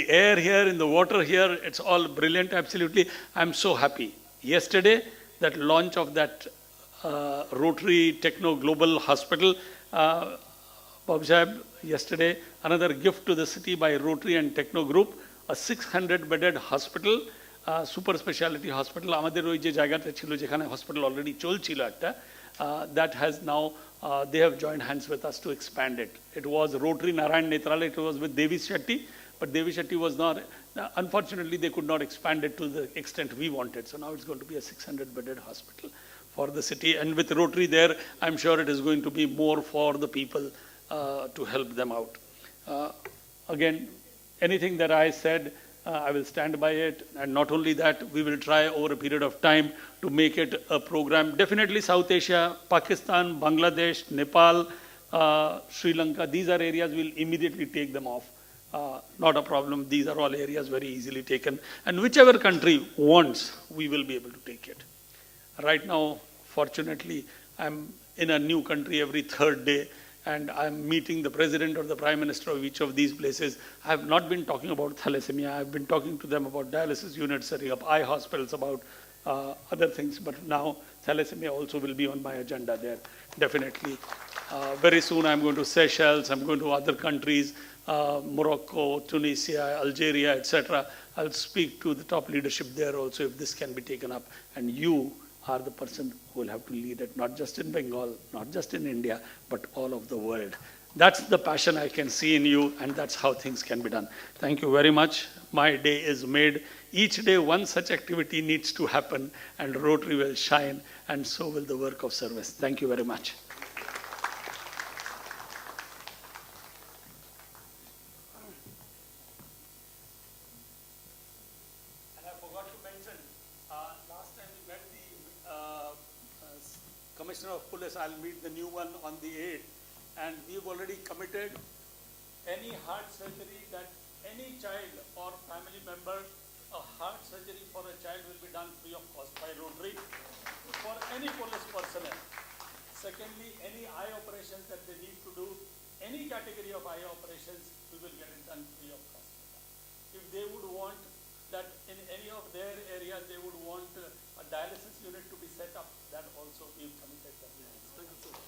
air here, in the water here, it's all brilliant, absolutely. I'm so happy. Yesterday, that launch of that Rotary Techno Global Hospital, Babu Sahib, yesterday, another gift to the city by Rotary and Techno Group, a 600-bedded hospital, super specialty hospital. Amader oi je jaygate chilo jekhane hospital already cholchilo ekta, that has now, they have joined hands with us to expand it. It was Rotary Narayan Netralaya, it was with Devi Shetty, but Devi Shetty was not, unfortunately they could not expand it to the extent we wanted. So now it's going to be a 600-bedded hospital for the city. And with Rotary there, I'm sure it is going to be more for the people to help them out. Again, anything that I said, I will stand by it. And not only that, we will try over a period of time to make it a program. Definitely South Asia, Pakistan, Bangladesh, Nepal, Sri Lanka, these are areas we'll immediately take them off. Not a problem. These are all areas very easily taken. And whichever country wants, we will be able to take it. Right now, fortunately, I'm in a new country every 3rd day, and I'm meeting the president or the prime minister of each of these places. I have not been talking about thalassemia. I've been talking to them about dialysis units, setting up eye hospitals, about other things. But now thalassemia also will be on my agenda there, definitely. Very soon I'm going to Seychelles, I'm going to other countries, Morocco, Tunisia, Algeria, etc. I'll speak to the top leadership there also if this can be taken up. And you are the person who will have to lead it, not just in Bengal, not just in India, but all of the world. That's the passion I can see in you, and that's how things can be done. Thank you very much. My day is made. Each day one such activity needs to happen, and Rotary will shine, and so will the work of service. Thank you very much. of Police. I'll meet the new one on the 8th. And we've already committed any heart surgery that any child or family member, a heart surgery for a child will be done free of cost by Rotary for any police personnel. Secondly, any eye operations that they need to do, any category of eye operations, we will get it done free of cost. If they would want that in any of their areas, they would want a dialysis unit to be set up, that also we've committed that. Thank you so much.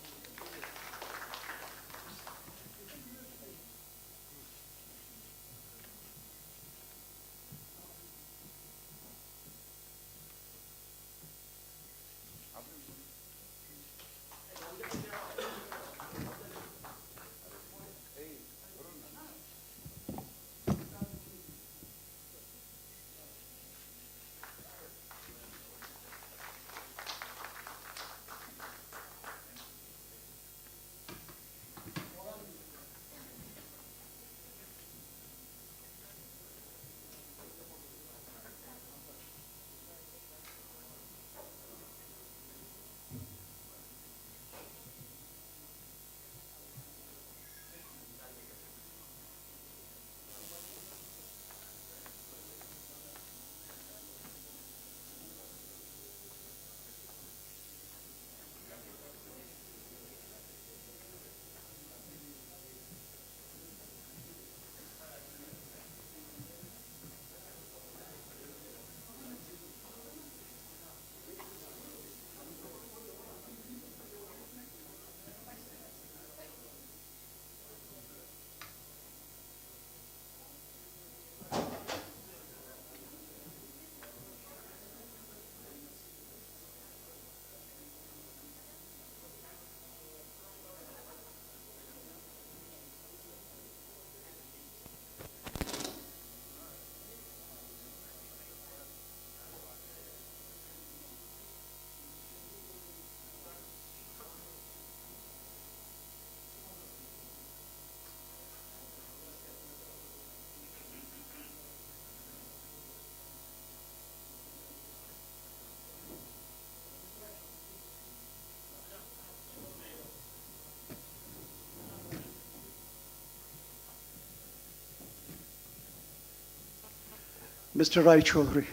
Mr. Rai Chaudhary.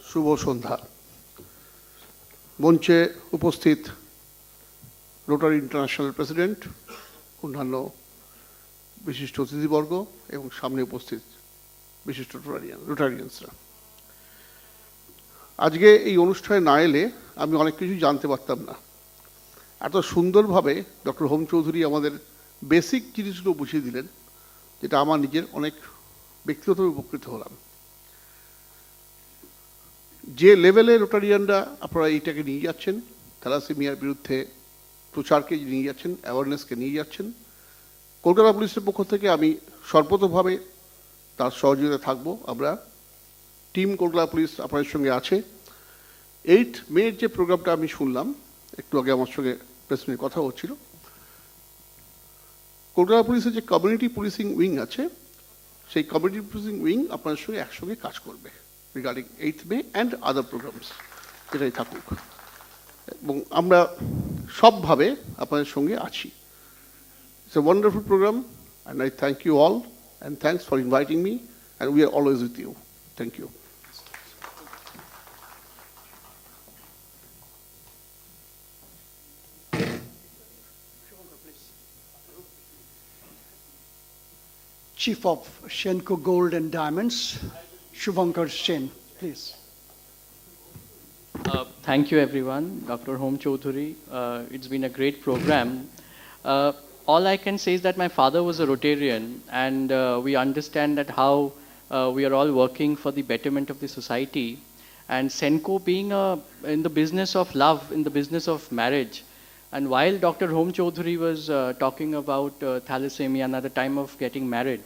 শুভ সন্ধ্যা। মঞ্চে উপস্থিত rotary international president, অন্যান্য বিশিষ্ট অতিথিবর্গ এবং সামনে উপস্থিত বিশিষ্ট রোটারিয়ানসরা, আজকে এই অনুষ্ঠানে না এলে আমি অনেক কিছু জানতে পারতাম না। এত সুন্দরভাবে ডক্টর হোম চৌধুরী আমাদের বেসিক জিনিসগুলো বুঝিয়ে দিলেন, যেটা আমার নিজের অনেক ব্যক্তিগতভাবে উপকৃত হলাম। যে লেভেলে রোটারিয়ানরা আপনারা এইটাকে নিয়ে যাচ্ছেন, থ্যালাসেমিয়ার বিরুদ্ধে প্রচারকে নিয়ে যাচ্ছেন, অ্যাওয়ারনেসকে নিয়ে যাচ্ছেন, কলকাতা পুলিশের পক্ষ থেকে আমি সর্বতোভাবে তার সহযোগিতা থাকবো। আমরা টিম কলকাতা পুলিশ আপনাদের সঙ্গে আছে। 8 মের যে প্রোগ্রামটা আমি শুনলাম, একটু আগে আমার সঙ্গে প্রেসিডেন্টের কথা হচ্ছিল, কলকাতা পুলিশের যে কমিউনিটি পুলিশিং উইং আছে, সেই কমিউনিটি পুলিশিং উইং আপনাদের সঙ্গে একসঙ্গে কাজ করবে regarding 8 May and other programs, এটাই থাকুক। এবং আমরা সবভাবে আপনাদের সঙ্গে আছি। It's a wonderful program and I thank you all and thanks for inviting me and we are always with you. Thank you. Chief of Shenko Gold and Diamonds, Shubhankar Sen, please. Thank you, everyone. Dr. Hom Chaudhary, it's been a great program. All I can say is that my father was a Rotarian, and we understand that how we are all working for the betterment of the society. And Senko being in the business of love, in the business of marriage. And while Dr. Hom Chaudhary was talking about thalassemia and at the time of getting married,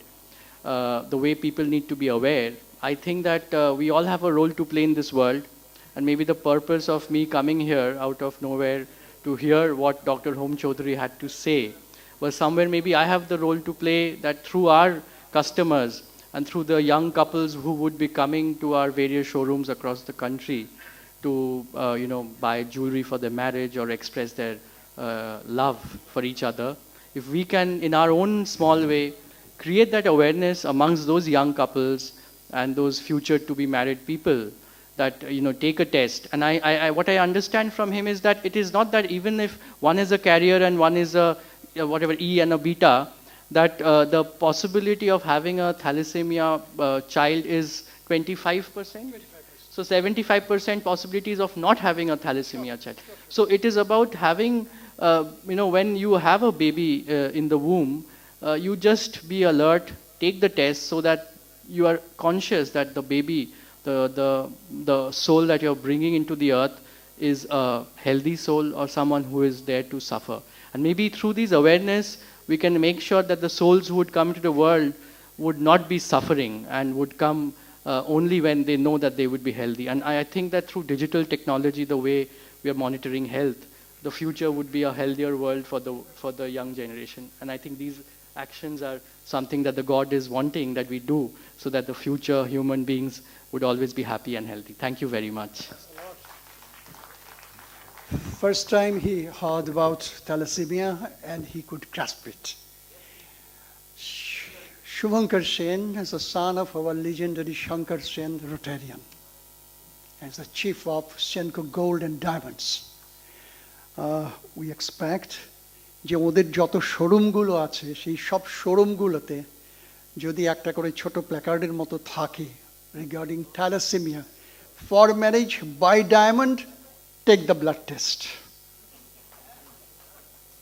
the way people need to be aware, I think that we all have a role to play in this world. And maybe the purpose of me coming here out of nowhere to hear what Dr. Hom Chaudhary had to say was somewhere maybe I have the role to play, that through our customers and through the young couples who would be coming to our various showrooms across the country, to buy jewelry for their marriage or express their love for each other. If we can, in our own small way, create that awareness amongst those young couples and those future to be married people, that take a test. And what I understand from him is that it is not that even if one is a carrier and one is a whatever E and a beta, that the possibility of having a thalassemia child is 25%. So 75% possibilities of not having a thalassemia child. So it is about having, when you have a baby in the womb, you just be alert, take the test so that you are conscious that the baby, the soul that you're bringing into the earth is a healthy soul or someone who is there to suffer. And maybe through this awareness, we can make sure that the souls who would come into the world would not be suffering and would come only when they know that they would be healthy. And I think that through digital technology, the way we are monitoring health, the future would be a healthier world for the young generation. And I think these actions are something that the God is wanting that we do so that the future human beings would always be happy and healthy. Thank you very much. First time he heard about thalassemia and he could grasp it. Shubhankar Sen is the son of our legendary Shankar Sen Rotarian. As the chief of Senco Gold and Diamonds. We expect যে ওদের যত শোরুমগুলো আছে সেই সব শোরুমগুলোতে যদি একটা করে ছোট প্ল্যাকার্ডের মতো থাকে regarding thalassemia, for marriage by diamond, take the blood test.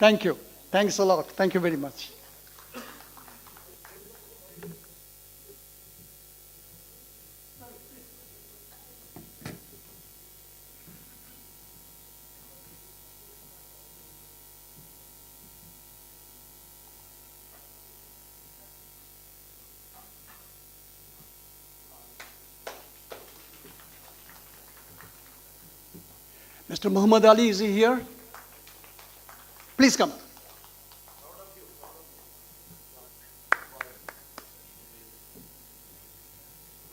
Thank you, thanks a lot, thank you very much. Mr. Muhammad Ali, is he here? Please come.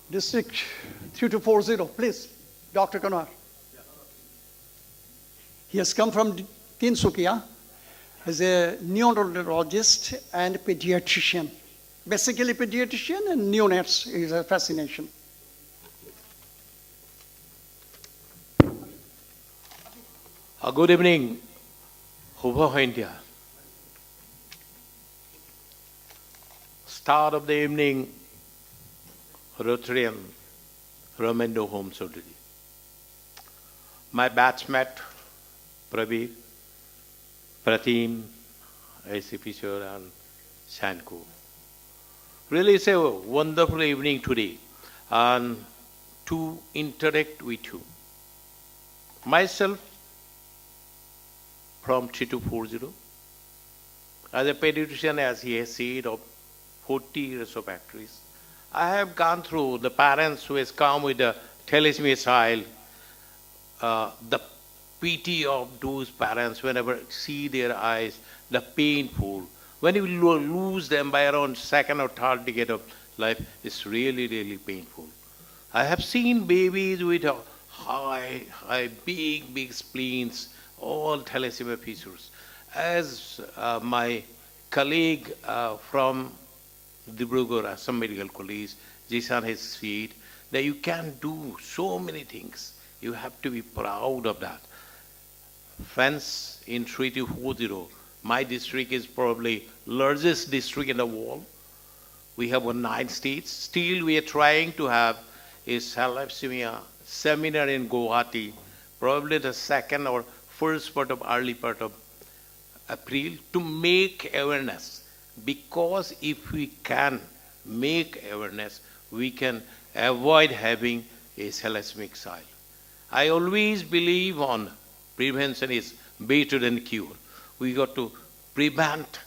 District 3240, please. Dr. Kanwar. He has come from Tinsukia as a neonatologist and pediatrician. Basically pediatrician and neonates is a fascination. Good evening, Hubha India. Start of the evening, Rotarian Ramendo Home Surgery. My batchmate, Praveer, Pratim, A.C. Fisher, and Shanku. Really, it's a wonderful evening today, and to interact with you. Myself, from 3240, as a pediatrician, as he has said, of 40 years of practice, I have gone through the parents who has come with a thalassemia child, the pity of those parents whenever see their eyes, the painful. When you lose them by around second or third decade of life, it's really, really painful. I have seen babies with a high, big spleens, all thalassemia features. As my colleague from Dibrugarh, some medical colleagues, Jisan has said, that you can do so many things. You have to be proud of that. Friends, in 3240, my district is probably largest district in the world. We have 9 states. Still, we are trying to have a thalassemia seminar in Guwahati, probably the second or first part of early part of April, to make awareness. Because if we can make awareness, we can avoid having a thalassemia child. I always believe on prevention is better than cure. We got to prevent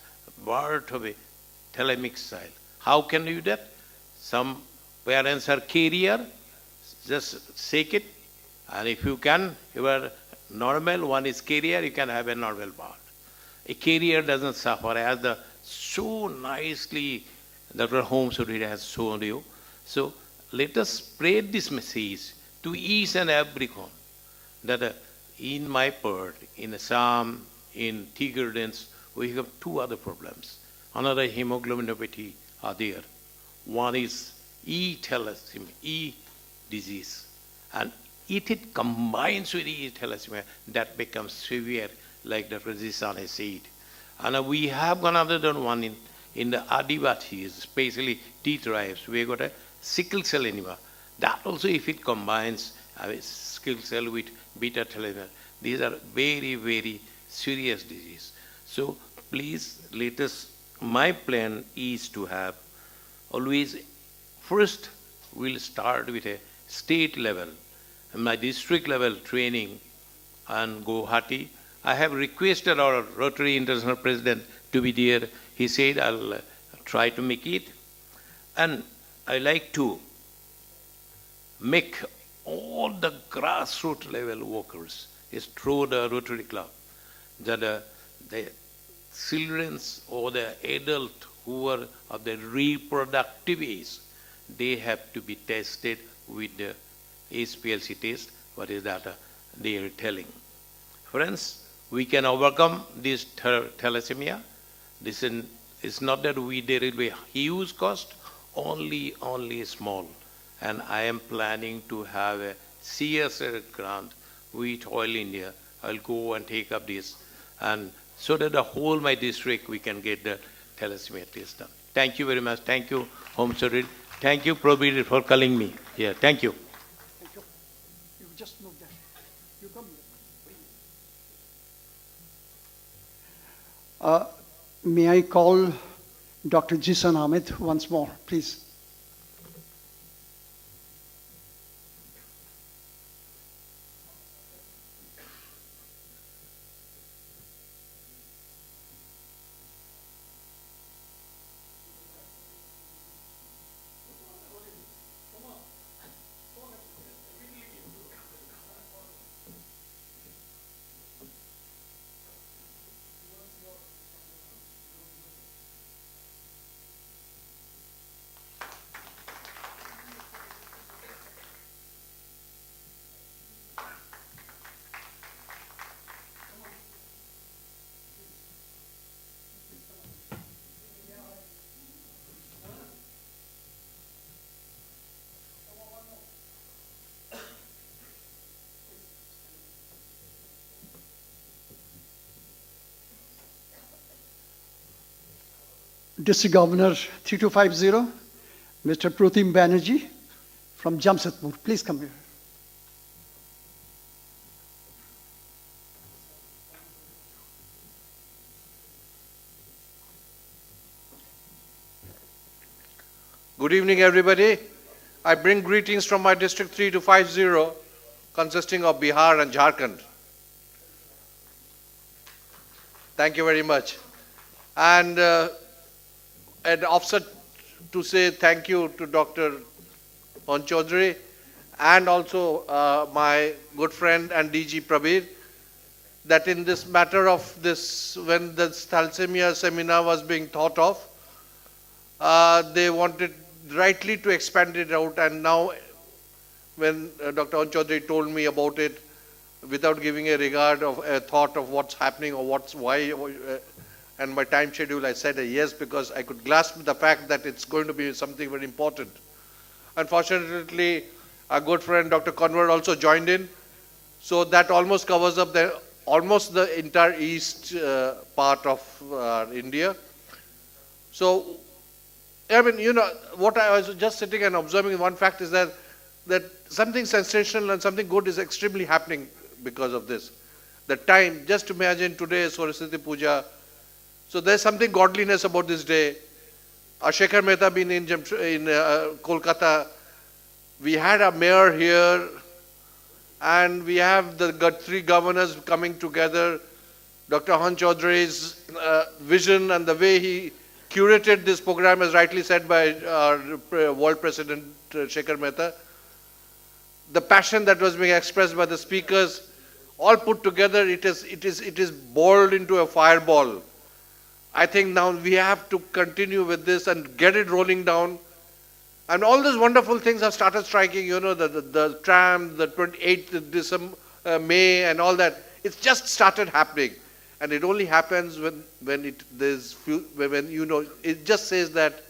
birth of a thalassemia child. How can you do that? Some parents are carrier, just shake it, and if you can, you are normal, one is carrier, you can have a normal birth. A carrier doesn't suffer, as so nicely Dr. Holmes has shown you. So let us spread this message to each and every home. that in my part, in Assam, in tea gardens, we have two other problems. Another hemoglobinopathy are there. One is thalassemia, disease. And if it combines with thalassemia, that becomes severe, like Dr. Zisan has said. And we have another one in the Adivasi, especially tea tribes. We got a sickle cell anemia. That also, if it combines sickle cell with beta thalassemia, these are very, very serious disease. So please let us, my plan is to have always, first we'll start with a state level, my district level training and Guwahati. I have requested our Rotary International President to be there. He said, I'll try to make it. And I like to make all the grassroots level workers is through the Rotary Club, that the children or the adult who are of the reproductive age, they have to be tested with the HPLC test, what is that they are telling. Friends, we can overcome this thalassemia. This is not that there will be a huge cost, only small. And I am planning to have a CSR grant with Oil India. I'll go and take up this, and so that the whole my district we can get the thalassemia test done. Thank you very much. Thank you, Home Secretary. Thank you, Probir, for calling me. Yeah, thank you. Thank you. You just move there. You come here. May I call Dr. Jisan Ahmed once more, please? District Governor 3250, Mr. Protim Banerjee from Jamshedpur. Please come here. Good evening, everybody. I bring greetings from my District 3250, consisting of Bihar and Jharkhand. Thank you very much. And an offset to say thank you to Dr. Hon Chaudhary and also my good friend and DG Prabir, that in this matter of this, when this thalassemia seminar was being thought of, they wanted rightly to expand it out, and now when Dr. Hon Chaudhary told me about it, without giving a regard of a thought of what's happening or why, and my time schedule, I said a yes, because I could grasp the fact that it's going to be something very important. Unfortunately, our good friend Dr. Conwar also joined in, so that almost covers up almost the entire east part of India. So, I mean, you know, what I was just sitting and observing, one fact is that something sensational and something good is extremely happening because of this. The time, just imagine today is Saraswati Puja. So there's something godliness about this day. Shekhar Mehta being in Kolkata, we had a mayor here, and we have the three governors coming together. Dr. Hon Chaudhary's vision and the way he curated this program, as rightly said by our World President Shekhar Mehta. The passion that was being expressed by the speakers, all put together, it is boiled into a fireball. I think now we have to continue with this and get it rolling down. And all these wonderful things have started striking, you know, the tram, the 28th May and all that. It's just started happening. And it only happens when it just says that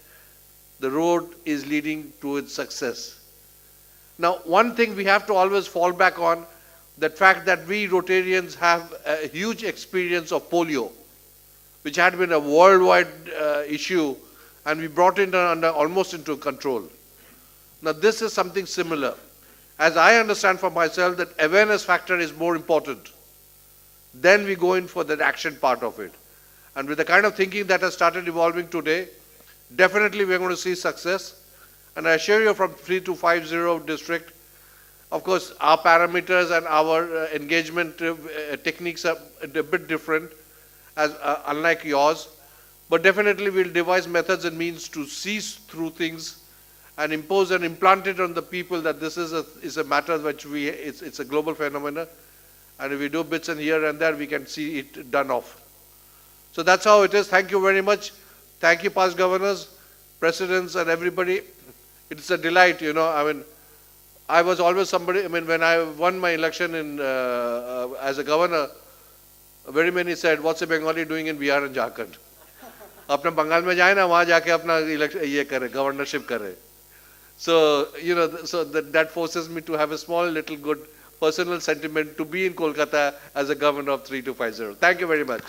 the road is leading to its success. Now, one thing we have to always fall back on, the fact that we Rotarians have a huge experience of polio, which had been a worldwide issue, and we brought it almost into control. Now, this is something similar. As I understand for myself, that awareness factor is more important. Then we go in for the action part of it. And with the kind of thinking that has started evolving today, definitely we are going to see success. And I assure you, from 3250 district, of course, our parameters and our engagement techniques are a bit different, unlike yours. But definitely we'll devise methods and means to see through things and impose and implant it on the people that this is a matter which it's a global phenomenon. And if we do bits and here and there, we can see it done off. So that's how it is. Thank you very much. Thank you, past governors, presidents, and everybody. It's a delight, I mean, I was always somebody, when I won my election as a governor, very many said, what's a Bengali doing in Bihar and Jharkhand? Apna Bengal mein jaye na, wahan jaake apna election, ye kare, governorship kare. So, so that forces me to have a small little good personal sentiment to be in Kolkata as a governor of 3250. Thank you very much.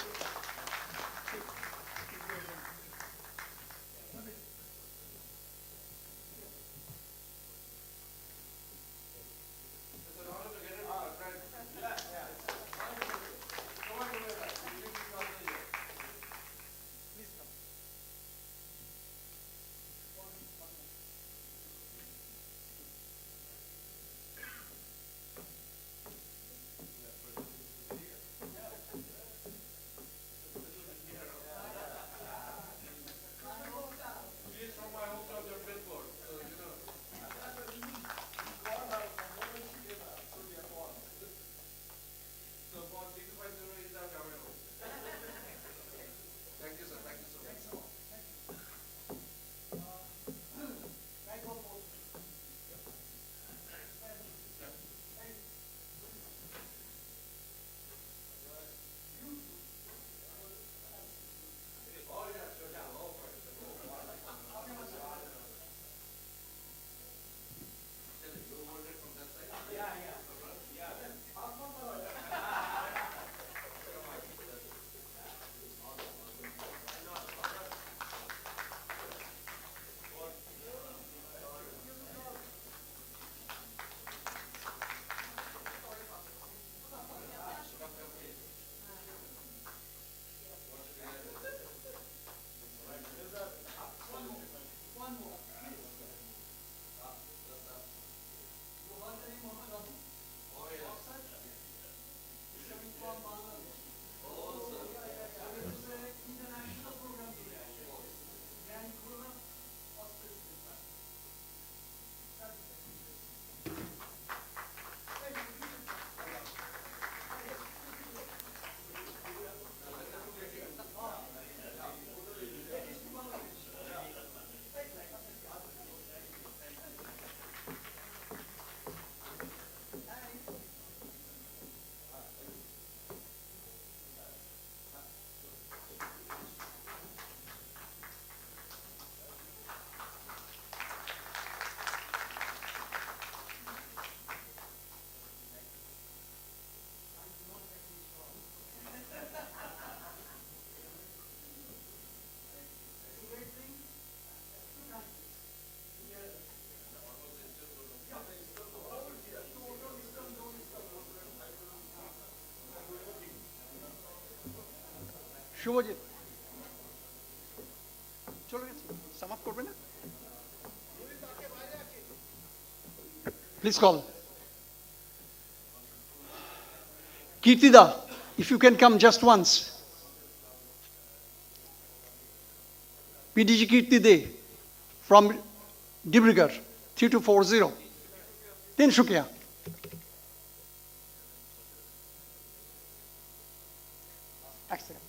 Subhajit চলে গেছি সমাপ্ত করবে না please call Kirtida, if you can come just once. PDG Kirtide from Dibrugarh 3240. Then Shukya. Excellent.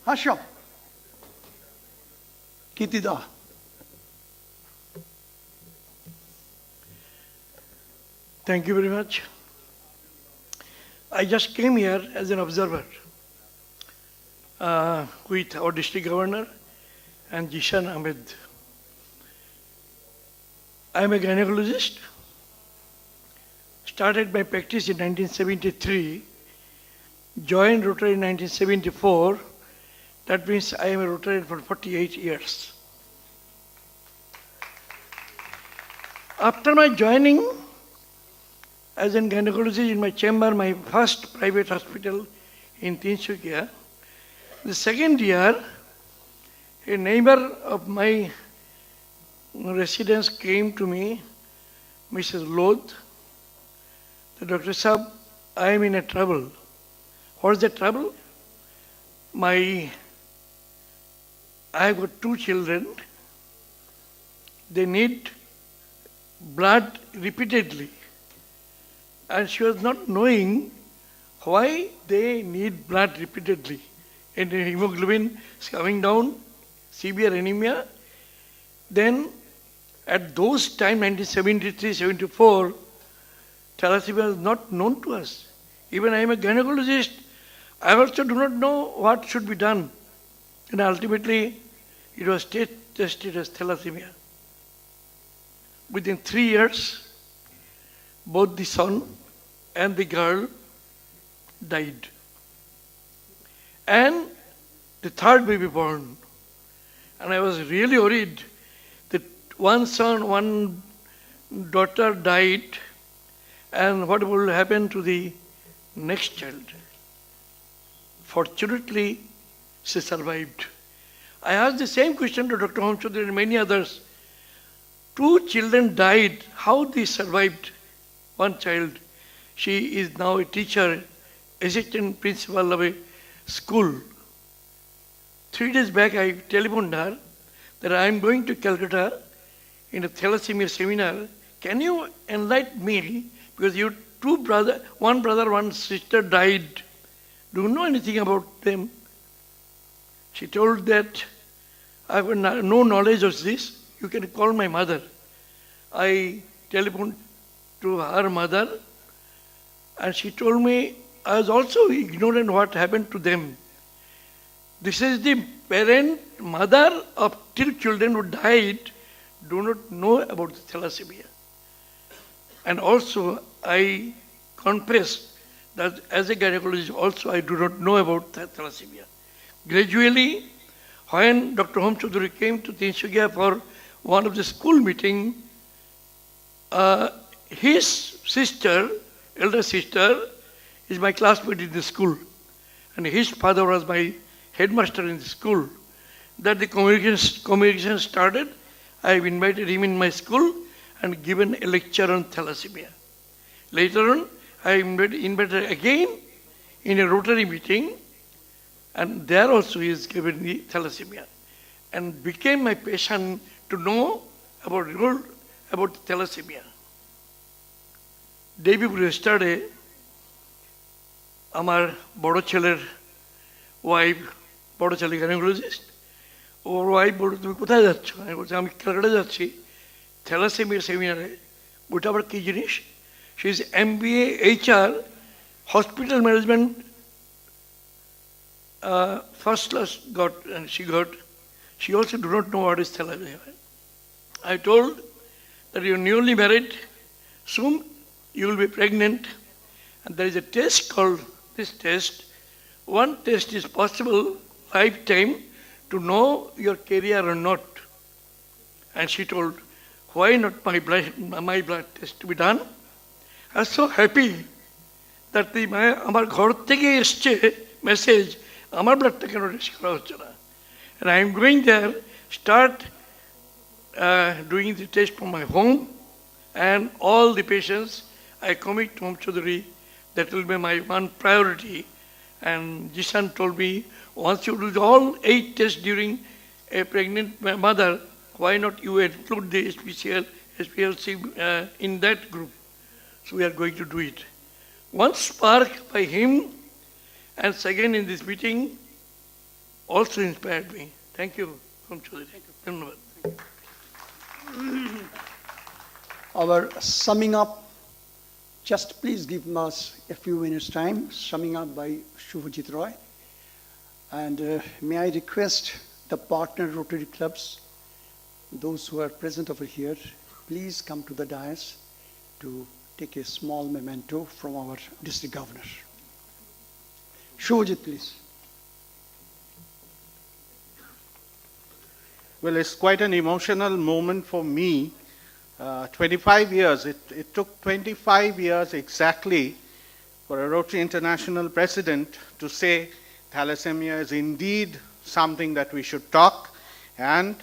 Hasha. Kitida. Thank you very much. I just came here as an observer with our district governor and Jishan Ahmed. I am a gynecologist. Started my practice in 1973, joined Rotary in 1974. That means I am a Rotarian for 48 years. After my joining as a gynecologist in my chamber, my first private hospital in Tinsukia, the second year, a neighbor of my residence came to me, Mrs. Lodh. The doctor said, I am in a trouble. What is the trouble? I have got 2 children. They need blood repeatedly. And she was not knowing why they need blood repeatedly. And the hemoglobin is coming down, severe anemia. Then at those times, 1973, 74, thalassemia was not known to us. Even I am a gynecologist, I also do not know what should be done. And ultimately, it was tested as thalassemia. Within 3 years, both the son and the girl died. And the third baby born. And I was really worried that one son, one daughter died, and what will happen to the next child? Fortunately, she survived. I asked the same question to Dr. Hom Chaudhary and many others. 2 children died. How they survived? One child. She is now a teacher, assistant principal of a school. 3 days back, I telephoned her that I am going to Calcutta in a thalassemia seminar. Can you enlighten me? Because your 2 brothers, one brother, one sister died. Do you know anything about them? She told that I have no knowledge of this. You can call my mother. I telephoned to her mother, and she told me I was also ignorant what happened to them. This is the mother of 2 children who died, do not know about the thalassemia. And also, I confess that as a gynecologist, also I do not know about thalassemia. Gradually, when Dr. Hom Chaudhary came to Tinsukia for one of the school meeting, his sister, elder sister, is my classmate in the school. And his father was my headmaster in the school. That the communication started. I have invited him in my school and given a lecture on thalassemia. Later on, I invited again in a Rotary meeting, and there also he is given the thalassemia, and became my passion to know about thalassemia. Day before yesterday, আমার বড় ছেলের wife, বড় ছেলে gynecologist, ওর wife বলল তুমি কোথায় যাচ্ছ? আমি বলছি আমি ক্যালকাটা যাচ্ছি থ্যালাসেমিয়া সেমিনারে। ওটা আবার কী জিনিস? She is MBA HR, hospital management, first class got, and she also do not know what is thalassemia. I told that you are newly married, soon you will be pregnant, and there is a test called this test. One test is possible lifetime to know your career or not. And she told, why not my blood test to be done? I was so happy that আমার ঘর থেকে এসছে message আমার ব্লাডটা কেন test করা হচ্ছে না। And I am going there, start doing the test from my home, and all the patients I commit to Hom Chaudhary. That will be my one priority. And Jishan told me, once you do all 8 tests during a pregnant mother, why not you include the SPLC in that group? So we are going to do it. One spark by him And second, in this meeting, also inspired me. Thank you, Om Chaudhary. Thank you. Our summing up, just please give us a few minutes time, summing up by Shubhajit Roy. And may I request the partner Rotary clubs, those who are present over here, please come to the dais to take a small memento from our district governor. Shubhajit, please. Well, it's quite an emotional moment for me. 25 years, it took 25 years exactly for a Rotary International president to say thalassemia is indeed something that we should talk and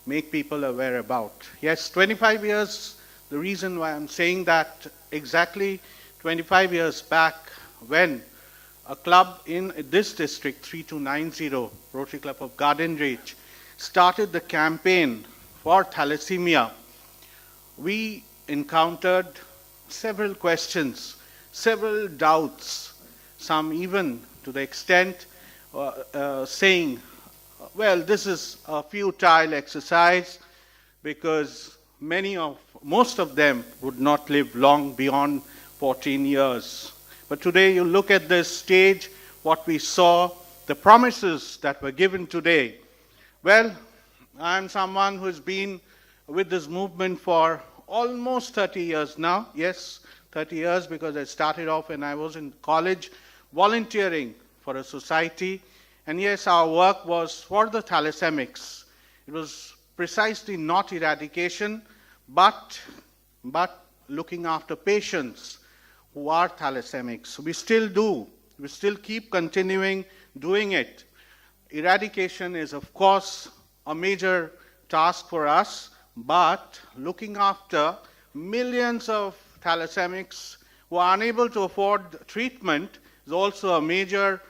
make people aware about. Yes, 25 years, the reason why I'm saying that, exactly 25 years back when a club in this district, 3290, Rotary Club of Garden Reach, started the campaign for thalassemia, we encountered several questions, several doubts, some even to the extent saying, well, this is a futile exercise because most of them would not live long beyond 14 years. But today you look at this stage, what we saw, the promises that were given today. Well, I'm someone who's been with this movement for almost 30 years now. Yes, 30 years, because I started off when I was in college volunteering for a society. And yes, our work was for the thalassemics. It was precisely not eradication, but looking after patients who are thalassemics. We still do. We still keep continuing doing it. Eradication is, of course, a major task for us, but looking after millions of thalassemics who are unable to afford treatment is also a major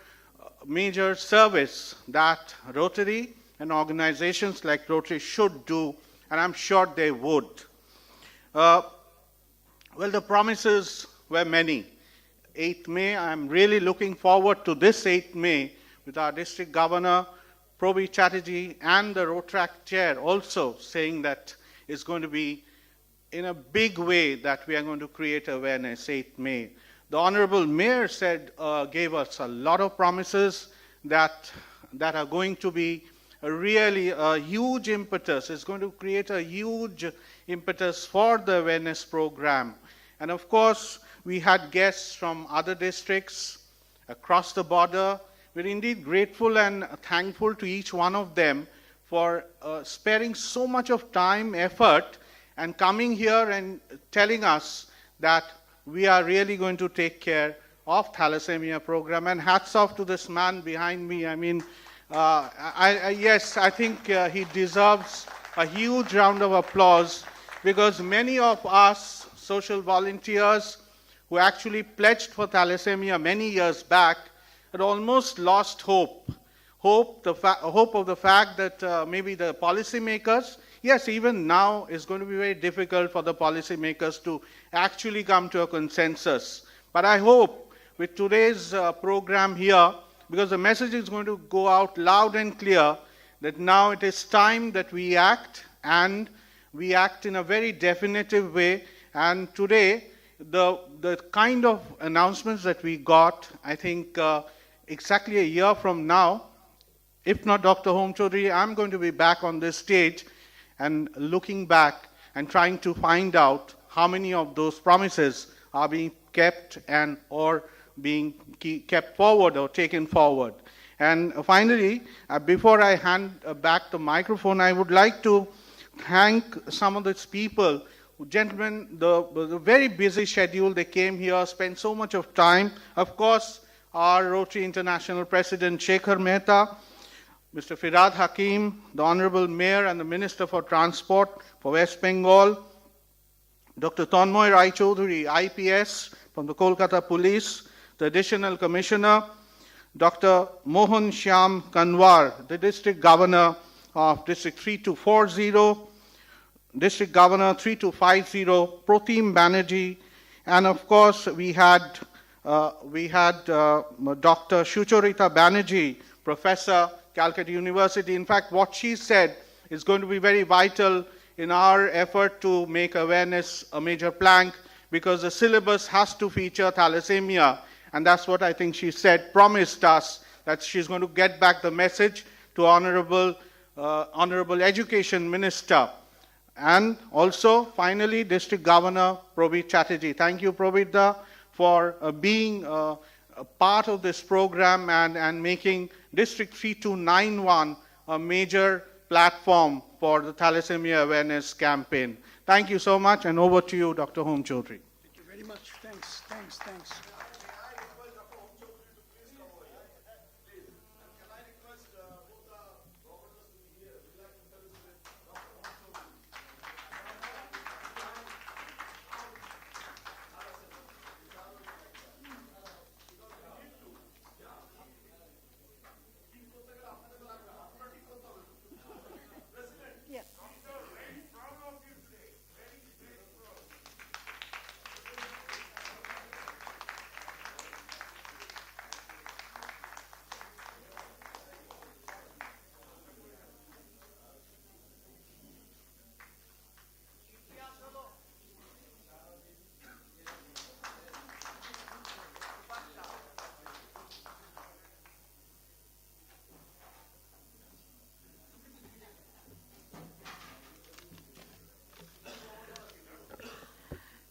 service that Rotary and organizations like Rotary should do, and I'm sure they would. Well, the promises were many. 8th May, I'm really looking forward to this 8th May with our district governor, Probi Chatterjee, and the Rotrac chair also saying that it's going to be in a big way that we are going to create awareness 8th May. The Honorable Mayor gave us a lot of promises that are going to be really a huge impetus. It's going to create a huge impetus for the awareness program. And of course, we had guests from other districts across the border. We're indeed grateful and thankful to each one of them for sparing so much of time, effort, and coming here and telling us that we are really going to take care of thalassemia program. And hats off to this man behind me. I mean, yes, I think he deserves a huge round of applause, because many of us social volunteers who actually pledged for thalassemia many years back had almost lost hope. Hope of the fact that maybe the policymakers, yes, even now it's going to be very difficult for the policymakers to actually come to a consensus. But I hope with today's program here, because the message is going to go out loud and clear, that now it is time that we act, and we act in a very definitive way. And today, the kind of announcements that we got, I think exactly a year from now, if not Dr. Home Chaudhary, I'm going to be back on this stage and looking back and trying to find out how many of those promises are being kept and or being kept forward or taken forward. And finally, before I hand back the microphone, I would like to thank some of these people. Gentlemen, the very busy schedule, they came here, spent so much of time. Of course, our Rotary International President, Shekhar Mehta, Mr. Firad Hakim, the Honorable Mayor and the Minister for Transport for West Bengal, Dr. Tanmoy Rai Chaudhary, IPS from the Kolkata Police, the Additional Commissioner, Dr. Mohan Shyam Kanwar, the District Governor of District 3240, District Governor 3250, Protim Banerjee, and of course we had we had Dr. Shucharita Banerjee, Professor, Calcutta University. In fact, what she said is going to be very vital in our effort to make awareness a major plank, because the syllabus has to feature thalassemia. And that's what I think she said, promised us that she's going to get back the message to Honorable Education Minister. And also, finally, District Governor Probit Chatterjee. Thank you, Probit, for being a part of this program and making District 3291 a major platform for the thalassemia awareness campaign. Thank you so much, and over to you, Dr. Home Chaudhary. Thank you very much. Thanks.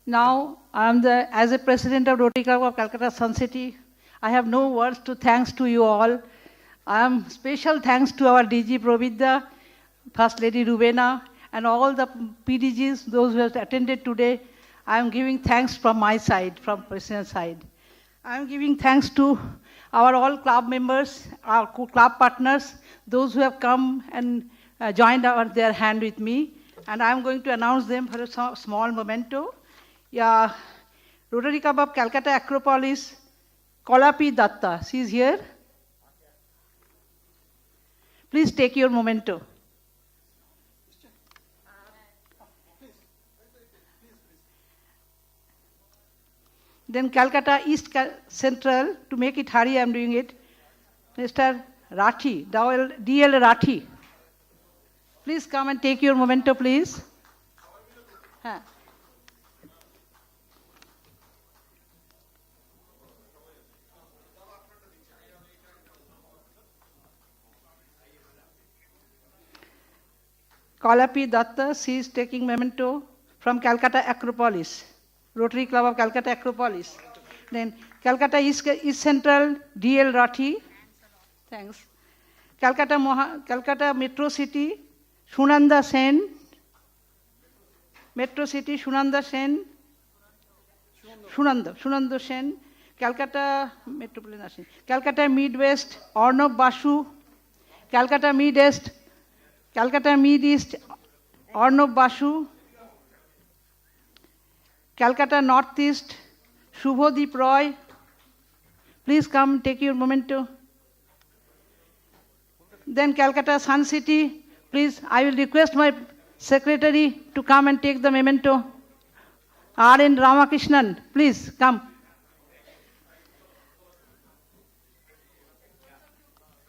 Now, as a president of Rotary Club of Calcutta Sun City, I have no words to thanks to you all. Special thanks to our DG Probit, First Lady Rubena, and all the PDGs, those who have attended today. I am giving thanks from my side, from President's side. I am giving thanks to our all club members, our club partners, those who have come and joined their hand with me. And I am going to announce them for a small memento. Yeah, Rotary Club of Calcutta Acropolis, Kolapi Datta, she is here. Please take your memento. Then Calcutta East Central, to make it hurry, I am doing it. Mr. Rathi, DL Rathi. Please come and take your memento, please. Kolapi Datta, she is taking memento from Calcutta Acropolis, Rotary Club of Calcutta Acropolis. Then Calcutta East Central, DL Rathi. Thanks. Calcutta Metro City, Sunanda Sen. Metro City, Sunanda Sen. Sunanda Sen. Calcutta Metropolitan. Calcutta Midwest, Arnab Basu. Calcutta Mid-East, Arnab Basu. Calcutta Northeast, Shubhodeep Roy. Please come, take your memento. Then Calcutta Sun City, please, I will request my secretary to come and take the memento. R.N. Ramakrishnan, please come.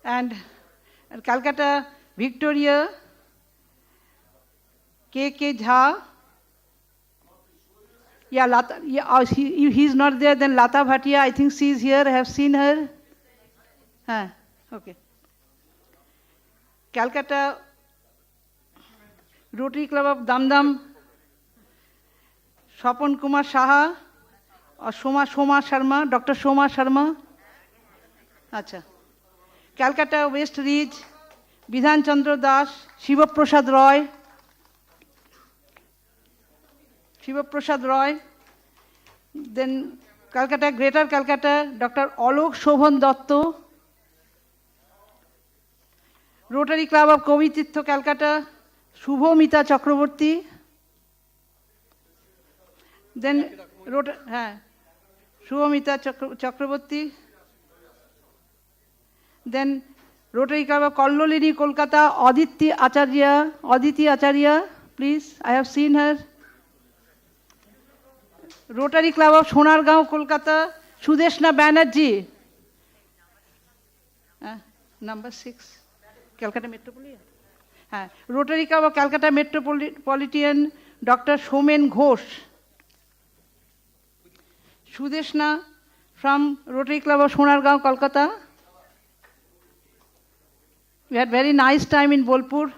And Calcutta Victoria, K.K. Jha. Yeah, Lata, he is not there, then Lata Bhatia, I think she is here, I have seen her. Okay. Calcutta Rotary Club of Damdam, Swapan Kumar Saha, or Shoma Sharma, Dr. Shoma Sharma. Acha. Calcutta West Ridge, Bidhan Chandra Das, Shiva Prasad Roy. Then Calcutta, Greater Calcutta, Dr. Alok Shobhan Datto. Rotary Club of Kovititho, Calcutta, Shubhomita Chakraborty. Then Shubhomita Chakraborty. Then Rotary Club of Kollolini, Kolkata, Aditi Acharya, please, I have seen her. Rotary Club of Sonargaon, Kolkata, Sudeshna Banerjee. Number 6. Calcutta Metropolitan. Rotary Club of Calcutta Metropolitan, Dr. Somen Ghosh. Sudeshna from Rotary Club of Sonargaon, Kolkata. We had very nice time in Bolpur.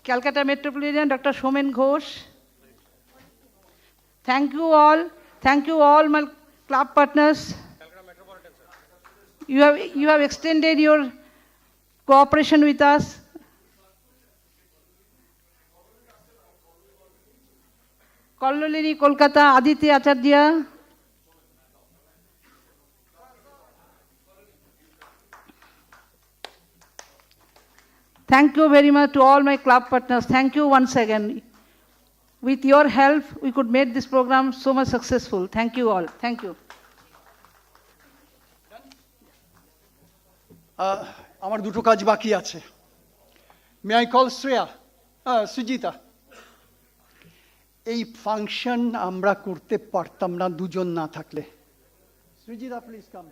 Calcutta Metropolitan, Dr. Somen Ghosh. Thank you all. Thank you all my club partners. You have extended your cooperation with us. Kollolini, Kolkata, Aditi Acharya. Thank you very much to all my club partners. Thank you once again. With your help, we could make this program so much successful. Thank you all. Thank you. আমার দুটো কাজ বাকি আছে। May I call Shreya? Sujita. এই function আমরা করতে পারতাম না দুজন না থাকলে। Sujita, please come.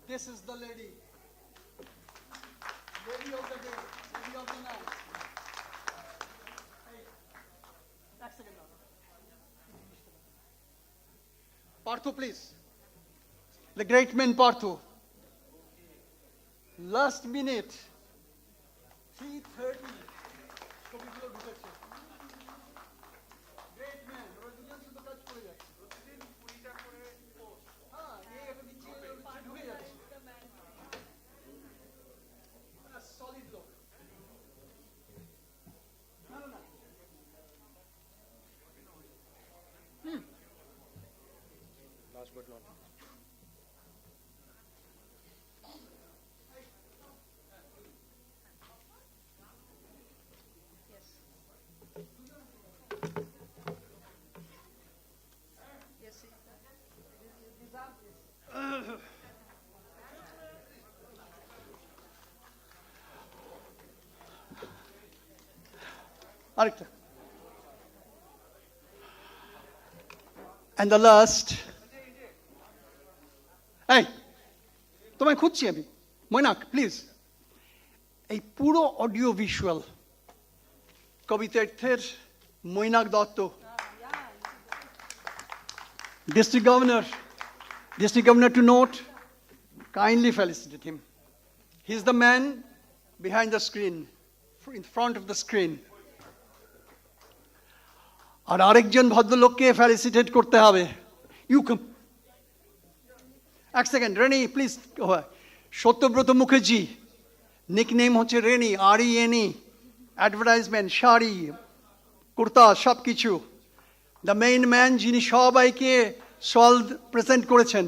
This is the lady. Lady of the day, lady of the night. Hey, that's the second. Partho, please. The great man Partho. Last minute, 3:30. Great man. ওরা দুজন শুধু কাজ করে যাচ্ছে। প্রতিদিন 20টা করে পোস্ট। হ্যাঁ, এই একটা নিচে ঢুকে যাচ্ছে। সলিড লোক। না না না। Last but not least. আরেকটা। And the last. এই তোমায় খুঁজছি আমি। মৈনাক প্লিজ। এই পুরো অডিও ভিজুয়াল কবিতার্থের Mainak Dutta, district governor to note, kindly felicitate him. He's the man behind the screen, in front of the screen. আর আরেকজন ভদ্রলোককে ফেলিসিটেট করতে হবে। You come. এক second, Rene please. Satyabrata Mukherjee, nickname হচ্ছে Rene, RENE, advertisement, sari, kurta, সব কিছু। দ্য মেইন ম্যান, যিনি সবাইকে সলভ প্রেজেন্ট করেছেন।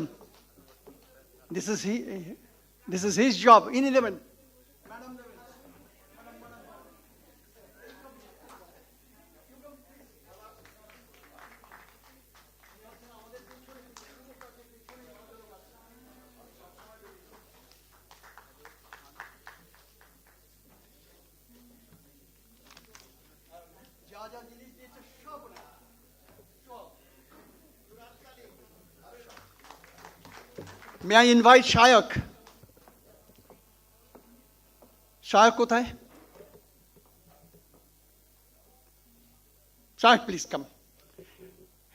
This is his job. ইনি দেবেন। May I invite Shayak? Shayak কোথায়? Shayak, please come.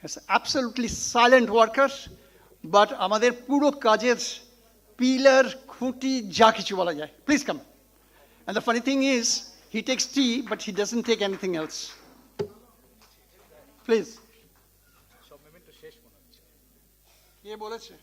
He's absolutely silent worker, but আমাদের পুরো কাজের পিলার, খুঁটি, যা কিছু বলা যায়। Please come. And the funny thing is, he takes tea, but he doesn't take anything else. Please. কে বলেছে?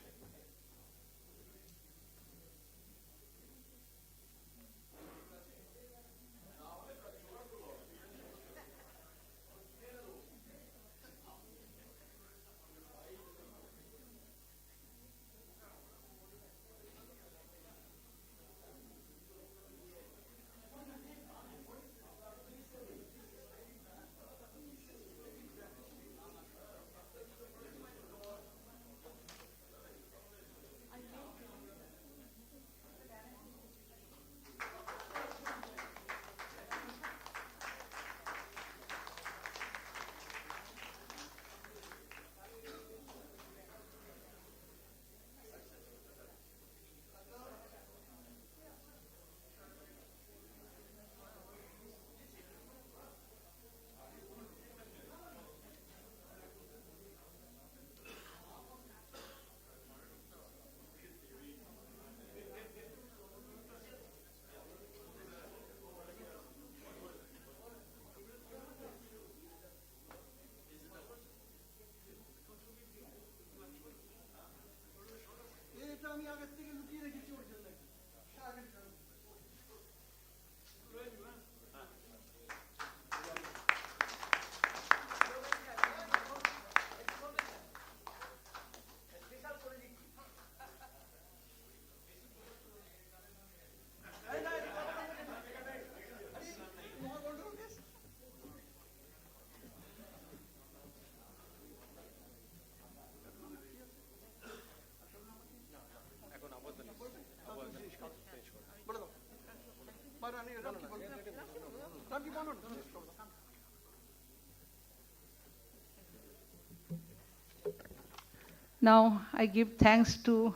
Now I give thanks to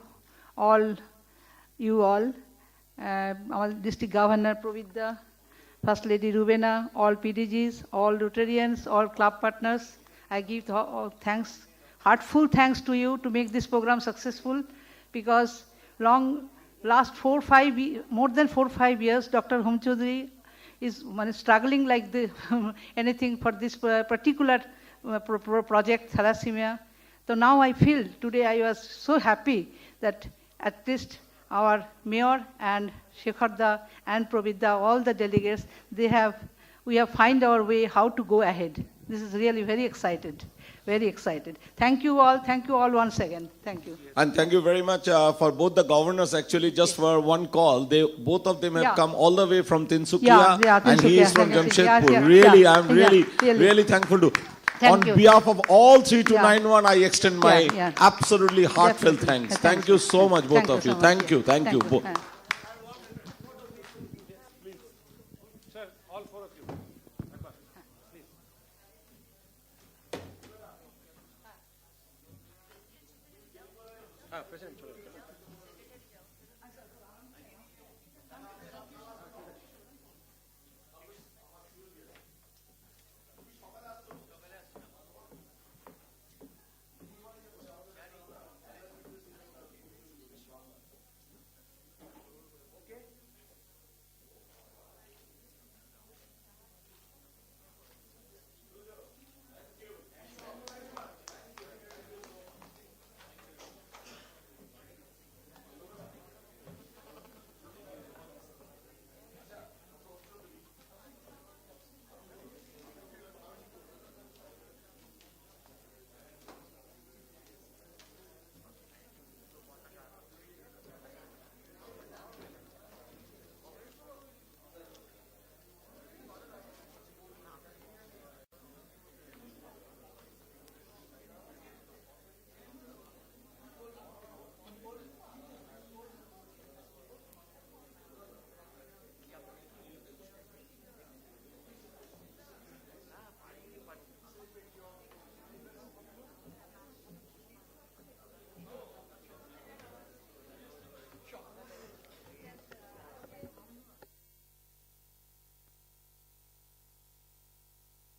all you all, our district governor Providya, First Lady Rubena, all PDGs, all Rotarians, all club partners. I give thanks, heartful thanks to you to make this program successful, because last more than 4 or 5 years, Dr. Hom Chaudhary is struggling like anything for this particular project, Thalassemia. So now I feel, today I was so happy that at least our mayor and Shekharda and Providya, all the delegates, we have find our way how to go ahead. This is really very excited, very excited. Thank you all once again. Thank you. And thank you very much for both the governors, actually, just for one call. Both of them have come all the way from Tinsukia, and he is from Jamshedpur. Really, I'm really thankful to. On behalf of all 3291, I extend my absolutely heartfelt thanks. Thank you so much, both of you. Thank you. Thank you. Sir, all four of you. Please.